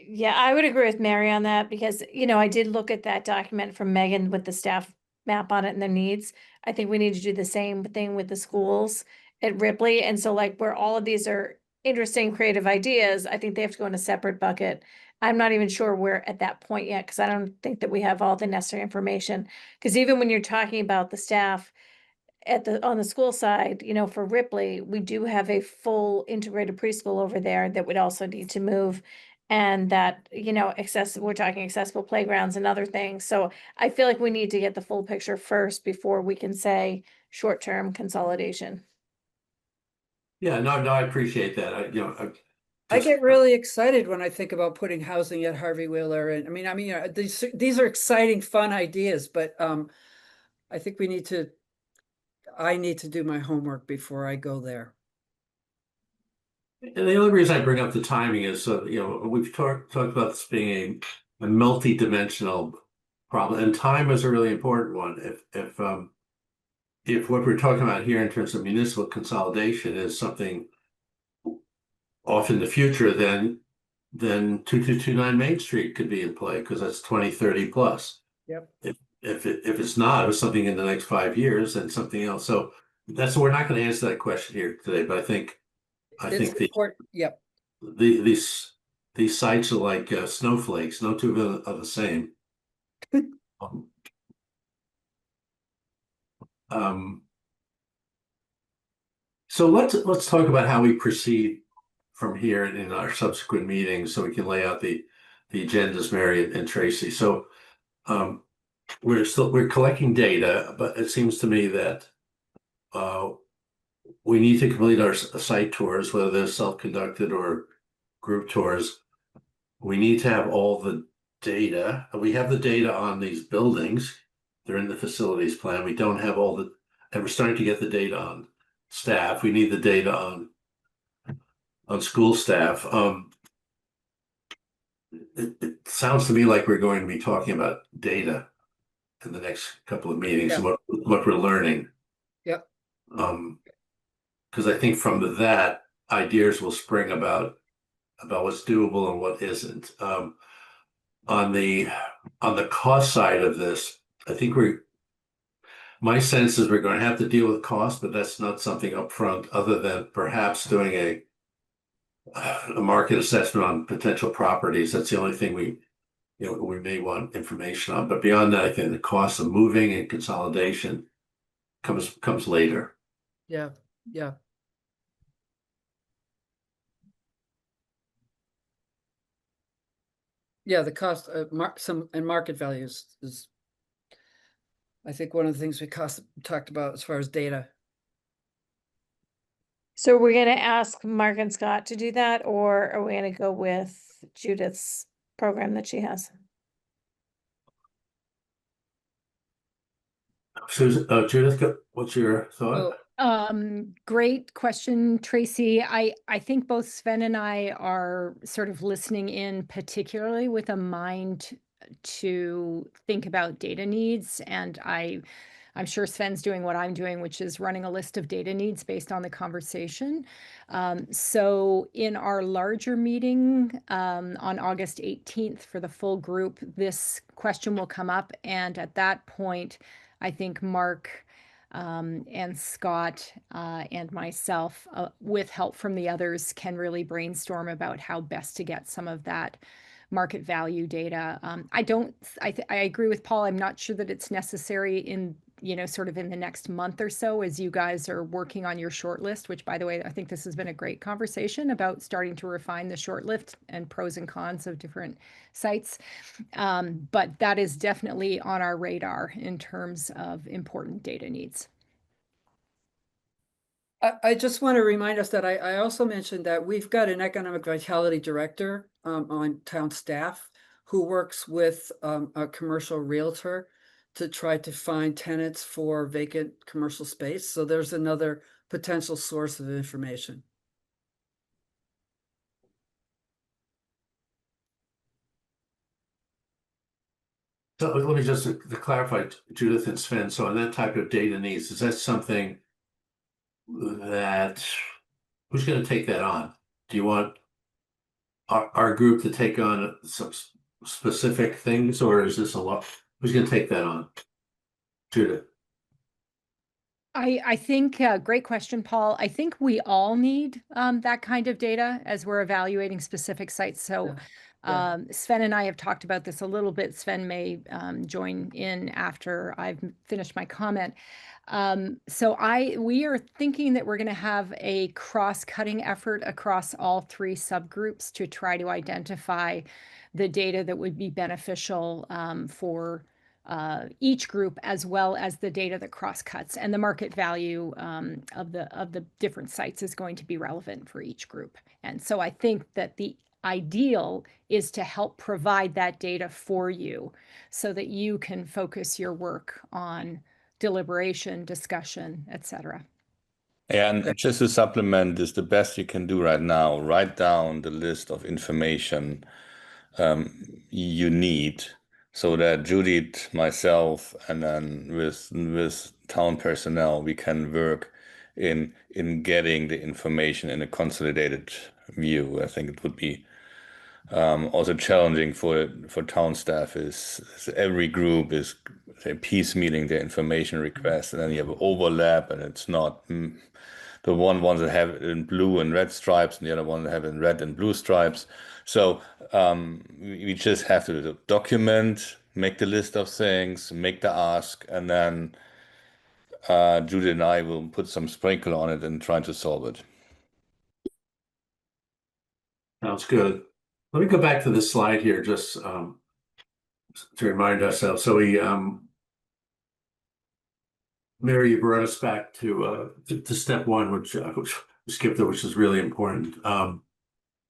Yeah, I would agree with Mary on that, because, I did look at that document from Megan with the staff map on it and their needs. I think we need to do the same thing with the schools at Ripley. And so, like, where all of these are interesting, creative ideas, I think they have to go in a separate bucket. I'm not even sure we're at that point yet, because I don't think that we have all the necessary information. Because even when you're talking about the staff on the school side, for Ripley, we do have a full integrated preschool over there that would also need to move. And that, we're talking accessible playgrounds and other things. So I feel like we need to get the full picture first before we can say short-term consolidation. Yeah, no, I appreciate that. I get really excited when I think about putting housing at Harvey Wheeler, and I mean, these are exciting, fun ideas, but I think I need to do my homework before I go there. And the only reason I bring up the timing is, we've talked about this being a multi-dimensional problem, and time is a really important one. If what we're talking about here in terms of municipal consolidation is something off in the future, then 2229 Main Street could be in play, because that's 2030 plus. Yep. If it's not, or something in the next 5 years, then something else. So we're not going to answer that question here today, but I think It's important, yep. these sites are like snowflakes. No two of them are the same. Um, so let's talk about how we proceed from here in our subsequent meetings, so we can lay out the agendas, Mary and Tracy. So we're collecting data, but it seems to me that we need to complete our site tours, whether they're self-conducted or group tours. We need to have all the data. We have the data on these buildings. They're in the facilities plan. We don't have all the, and we're starting to get the data on staff. We need the data on school staff. It sounds to me like we're going to be talking about data in the next couple of meetings and what we're learning. Yep. Because I think from that, ideas will spring about what's doable and what isn't. On the cost side of this, I think my sense is we're going to have to deal with cost, but that's not something upfront other than perhaps doing a market assessment on potential properties. That's the only thing we may want information on. But beyond that, I think the cost of moving and consolidation comes later. Yeah, yeah. Yeah, the cost of market values is, I think, one of the things we talked about as far as data. So we're gonna ask Mark and Scott to do that, or are we gonna go with Judith's program that she has? Susan, Judith, what's your thought? Great question, Tracy. I think both Sven and I are sort of listening in, particularly with a mind to think about data needs. And I'm sure Sven's doing what I'm doing, which is running a list of data needs based on the conversation. So in our larger meeting on August 18th for the full group, this question will come up. And at that point, I think Mark and Scott and myself, with help from the others, can really brainstorm about how best to get some of that market value data. I agree with Paul. I'm not sure that it's necessary in, sort of in the next month or so as you guys are working on your short list, which, by the way, I think this has been a great conversation about starting to refine the short list and pros and cons of different sites. But that is definitely on our radar in terms of important data needs. I just want to remind us that I also mentioned that we've got an economic vitality director on town staff who works with a commercial realtor to try to find tenants for vacant commercial space. So there's another potential source of information. So let me just to clarify, Judith and Sven. So on that type of data needs, is that something that who's going to take that on? Do you want our group to take on some specific things, or is this a lot? Who's going to take that on? Judith. I think, great question, Paul. I think we all need that kind of data as we're evaluating specific sites. So Sven and I have talked about this a little bit. Sven may join in after I've finished my comment. So we are thinking that we're going to have a cross-cutting effort across all three subgroups to try to identify the data that would be beneficial for each group, as well as the data that cross-cuts, and the market value of the different sites is going to be relevant for each group. And so I think that the ideal is to help provide that data for you so that you can focus your work on deliberation, discussion, etc. And just to supplement this, the best you can do right now, write down the list of information you need, so that Judith, myself, and then with town personnel, we can work in getting the information in a consolidated view. I think it would be also challenging for town staff is every group is say piecemealing the information request, and then you have overlap, and it's not the ones that have it in blue and red stripes, and the other one that have it in red and blue stripes. So we just have to document, make the list of things, make the ask, and then Judy and I will put some sprinkle on it and try to solve it. Sounds good. Let me go back to this slide here, just to remind ourselves. So Mary, you brought us back to step one, which we skipped, which is really important.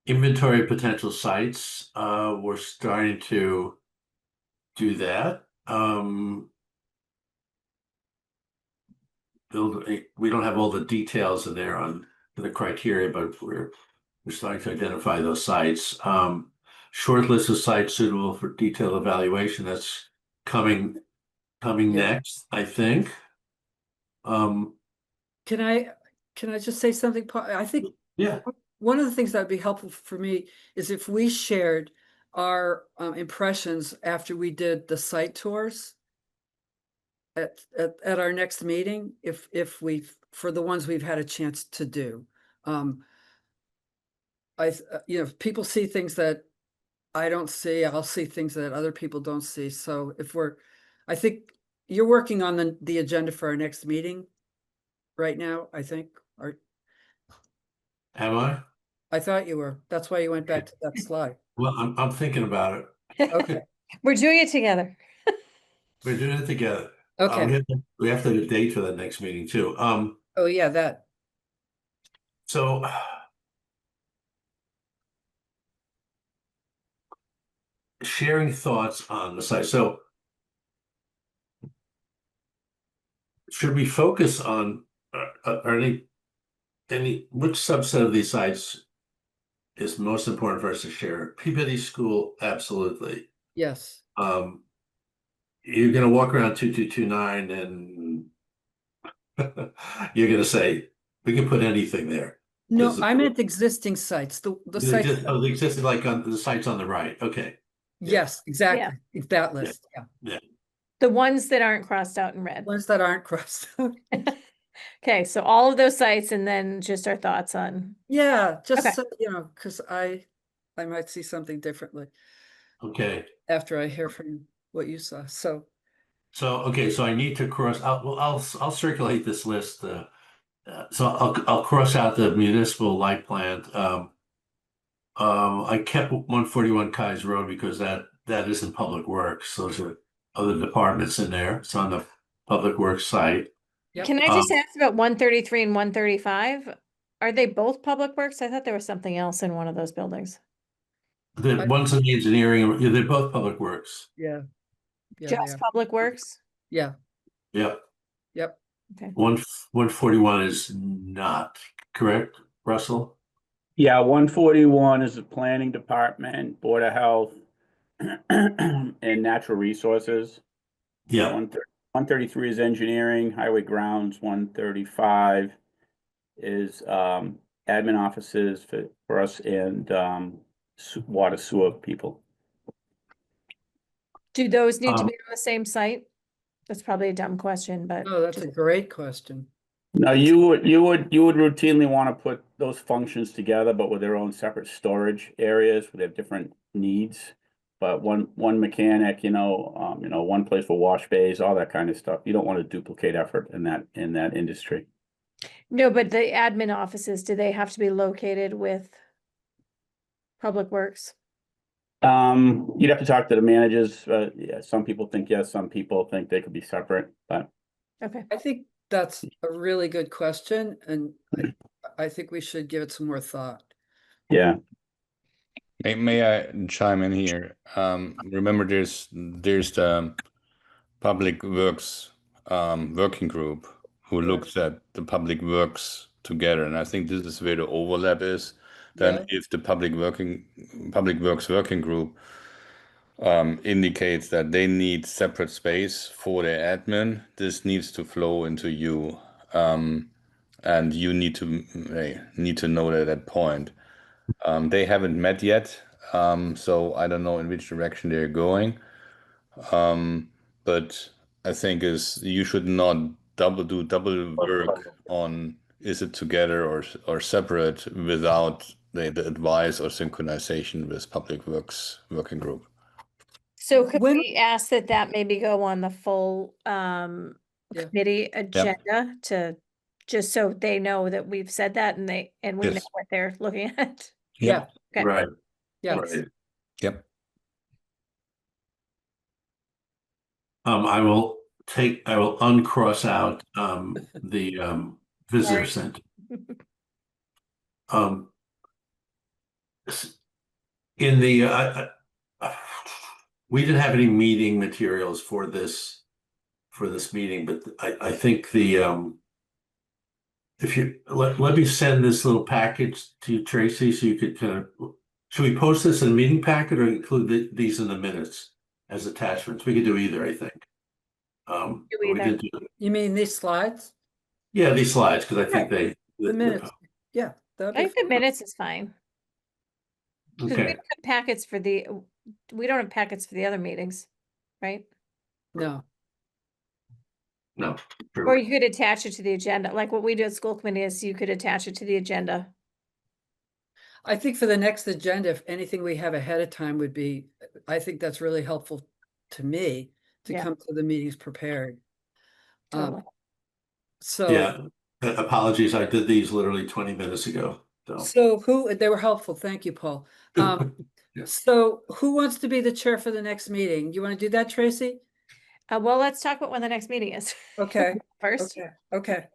Inventory of potential sites. We're starting to do that. We don't have all the details in there on the criteria, but we're starting to identify those sites. Short list of sites suitable for detailed evaluation. That's coming Yeah. next, I think. Can I just say something? I think Yeah. one of the things that would be helpful for me is if we shared our impressions after we did the site tours at our next meeting, if we've, for the ones we've had a chance to do. People see things that I don't see. I'll see things that other people don't see. So I think you're working on the agenda for our next meeting right now, I think, or Am I? I thought you were. That's why you went back to that slide. Well, I'm thinking about it. Okay, We're doing it together. We're doing it together. okay. We have to have a date for the next meeting too. Oh, yeah, that. So sharing thoughts on the site. So should we focus on which subset of these sites is most important for us to share? Peabody School, absolutely. Yes. You're gonna walk around 2229 and you're gonna say, we can put anything there. No, I meant existing sites, the sites. The existing, like on the sites on the right. Okay. Yes, exactly. It's that list, yeah. Yeah. The ones that aren't crossed out in red. Ones that aren't crossed out. Okay, so all of those sites and then just our thoughts on. Yeah, just, Okay. so, because I might see something differently Okay. after I hear from what you saw. So, Okay, so I need to cross out. Well, I'll circulate this list. So I'll cross out the municipal light plant. I kept 141 Kai's Road because that isn't public works. Those are other departments in there. It's on the public works site. yep. Can I just ask about 133 and 135? Are they both public works? I thought there was something else in one of those buildings. The ones in the engineering, yeah, they're both public works. Yeah. Yeah, they Just are. public works? Yeah, Yep. yep. Okay. 141 is not correct, Russell? Yeah, 141 is the planning department, Board of Health, and natural resources. Yeah. 133 is engineering, highway grounds. 135 is admin offices for us and water sewer people. Do those need to be on the same site? That's probably a dumb question, but. Oh, that's a great question. No, you would routinely want to put those functions together, but with their own separate storage areas, where they have different needs. But one mechanic, one place for wash bays, all that kind of stuff. You don't want to duplicate effort in that industry. No, but the admin offices, do they have to be located with Public Works? You'd have to talk to the managers. Yeah, some people think yes, some people think they could be separate, but. Okay. I think that's a really good question, and I think we should give it some more thought. Yeah. May I chime in here? Remember, there's the Public Works working group who looks at the public works together, and I think this is where the overlap is. Then, if the Public Works working group indicates that they need separate space for their admin, this needs to flow into you, and you need to know that at that point. They haven't met yet, so I don't know in which direction they're going. But I think is you should not do double work on is it together or separate without the advice or synchronization with Public Works Working Group. So could When- we ask that that maybe go on the full Yeah. committee agenda to, just so they know that we've said that and we know Yes. what they're looking at? Yeah, Okay. Right, yeah. right. Yep. I will uncross out, the, visitor Sorry. center. Um, in the, we didn't have any meeting materials for this meeting, but I think if you, let me send this little package to you, Tracy, so you could kind of, should we post this in a meeting packet or include these in the minutes as attachments? We could do either, I think. Do But we either. did do, You mean these slides? yeah, these slides, because I think The minutes, yeah. that'd I be think the fine. minutes is fine. 'Cause we okay, don't have packets for we don't have packets for the other meetings, right? No, no. true. Or you could attach it to the agenda, like what we do at school committee is you could attach it to the agenda. I think for the next agenda, if anything we have ahead of time would be, I think that's really helpful to me to Yeah. come to the meetings prepared. Totally. So, Yeah, apologies, I did these literally 20 minutes ago, so. they were helpful. Thank you, Paul. Yeah. So who wants to be the chair for the next meeting? You want to do that, Tracy? Well, let's talk about when the next meeting is Okay, first. okay.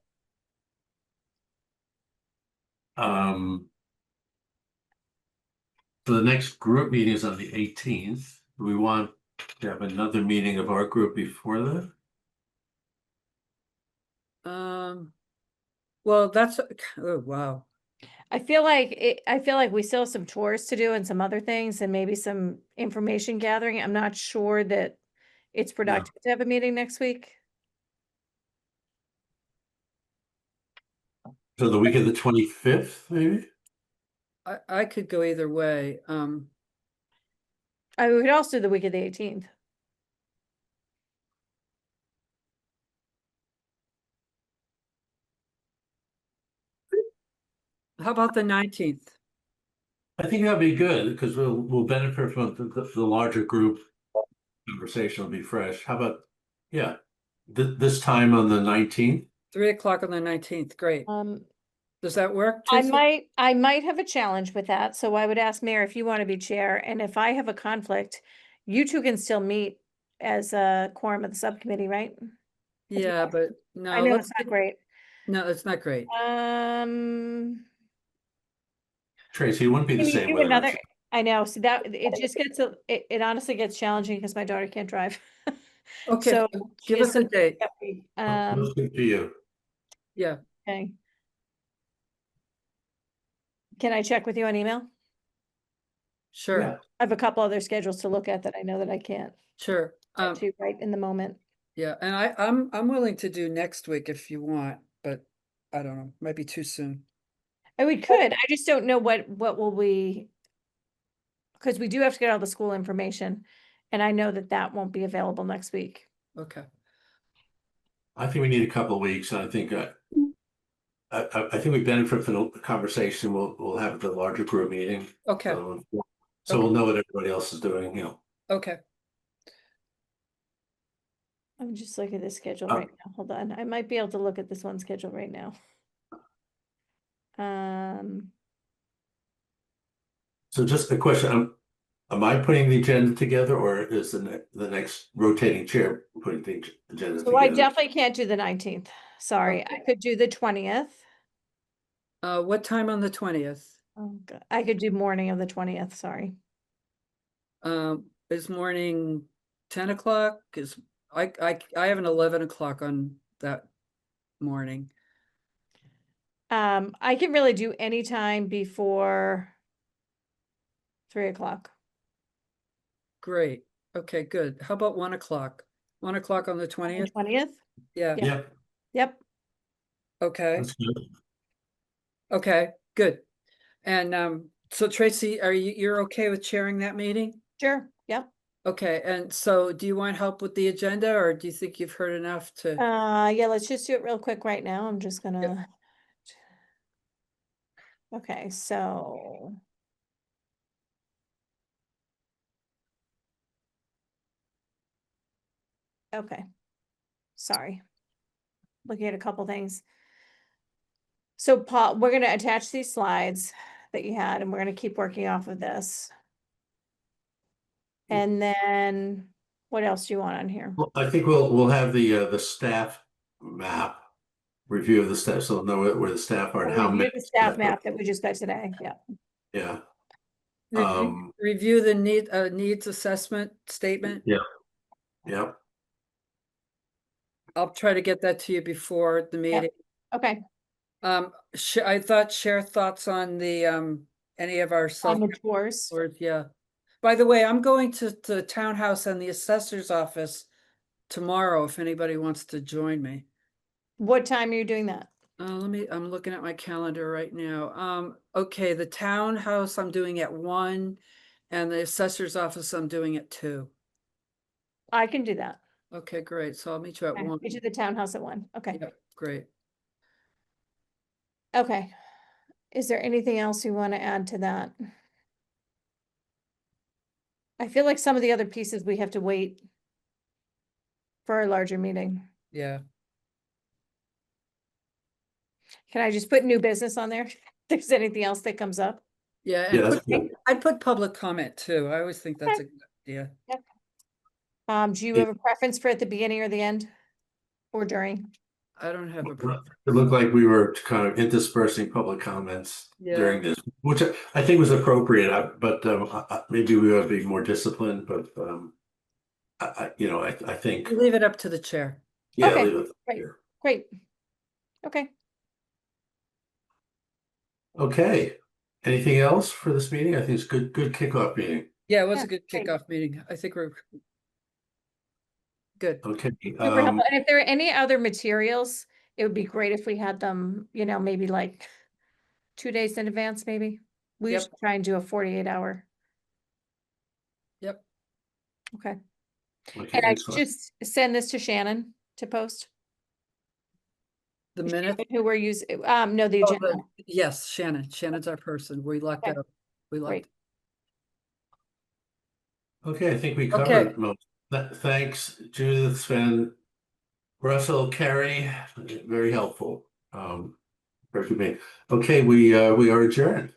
So the next group meeting is on the 18th. Do we want to have another meeting of our group before that? Well, that's, oh, wow. I feel like we still have some tours to do and some other things and maybe some information gathering. I'm not sure that it's productive to have a meeting next week. So the week of the 25th, maybe? I could go either way. I would also do the week of the 18th. How about the 19th? I think that'd be good because we'll benefit from the larger group. Conversation will be fresh. How about, yeah, this time on the 19th? 3 o'clock on the 19th. Great. Does that work, I Tracy? might have a challenge with that, so I would ask Mayor if you want to be chair, and if I have a conflict, you two can still meet as a quorum of the subcommittee, right? Yeah, but I no, know let's, it's not great. no, it's not great. Tracy, it wouldn't be the Can you same do with another? I know, so that, it just gets, it honestly gets challenging because my daughter can't drive. Okay, So give she's us a date. What's good for you? Yeah, Okay. Can I check with you on email? sure, Yeah. I have a couple other schedules to look at that I know that I can't sure. get to right in the moment. Yeah, and I'm willing to do next week if you want, but I don't know, might be too soon. We could, I just don't know what will we, because we do have to get all the school information, and I know that that won't be available next week. Okay, I think we need a couple of weeks. And I think I think we benefit from the conversation. We'll have the larger group meeting. okay, So we'll know what everybody else is doing, you know. okay. I'm just looking at the schedule right now. Hold on. I might be able to look at this one schedule right now. So just a question, am I putting the agenda together or is the next rotating chair putting the agenda So I together? definitely can't do the 19th. Sorry, I could do the 20th. What time on the 20th? Oh, God. I could do morning of the 20th, sorry. Is morning 10 o'clock? I have an 11 o'clock on that morning. I can really do any time before 3 o'clock. Great. Okay, good. How about 1 o'clock? 1 o'clock on the 20th? 20th? Yeah, Yeah. Yep, Yep. okay, that's good. okay, good. And so Tracy, you're okay with chairing that meeting? Sure. Yep. Okay, and so do you want help with the agenda, or do you think you've heard enough to? Yeah, let's just do it real quick right now. I'm just gonna. Okay, so. Okay, sorry. Looking at a couple things. So Paul, we're gonna attach these slides that you had, and we're gonna keep working off of this. And then, what else do you want on here? Well, I think we'll have the staff map, review of the staff, so they'll know where the staff are and how Review many. the staff map that we just got today, yeah. Yeah. Review the needs assessment statement. Yeah. Yeah. I'll try to get that to you before the meeting. Okay, I thought share thoughts on the any of our on self the tours. yeah. By the way, I'm going to the townhouse and the assessor's office tomorrow if anybody wants to join me. What time are you doing that? I'm looking at my calendar right now. Okay, the townhouse I'm doing at 1 and the assessor's office I'm doing at 2. I can do that. Okay, great. So I'll meet you at Okay, 1. meet you at the townhouse at 1, okay, Yeah, great. okay. Is there anything else you want to add to that? I feel like some of the other pieces we have to wait for a larger meeting. Yeah. Can I just put new business on there? If there's anything else that comes up? Yeah, Yeah, and that's good. I'd put public comment too. I always think that's a good idea. Do you have a preference for at the beginning or the end? Or during? I don't have a It preference. looked like we were kind of interspersing public comments Yeah. during this, which I think was appropriate, but maybe we ought to be more disciplined, but I think, Leave it up to the chair. yeah, Okay, leave it great. here. Great. Okay, Okay. Anything else for this meeting? I think it's good kickoff meeting. Yeah, it was Yeah, a good great. kickoff meeting. I think we're good. Okay. super helpful. And if there are any other materials, it would be great if we had them, maybe like 2 days in advance, maybe. We Yep. should try and do a 48-hour. Yep. Okay. Okay, And I excellent. just send this to Shannon to post. The minute. Who we're using, no, the Oh, agenda. yes, Shannon. Shannon's our person. We lucked Okay. out. We Great. lucked. Okay, I think we Okay. covered most. Thanks, Judith, Sven, Russell, Carrie, very helpful. Okay, we are adjourned.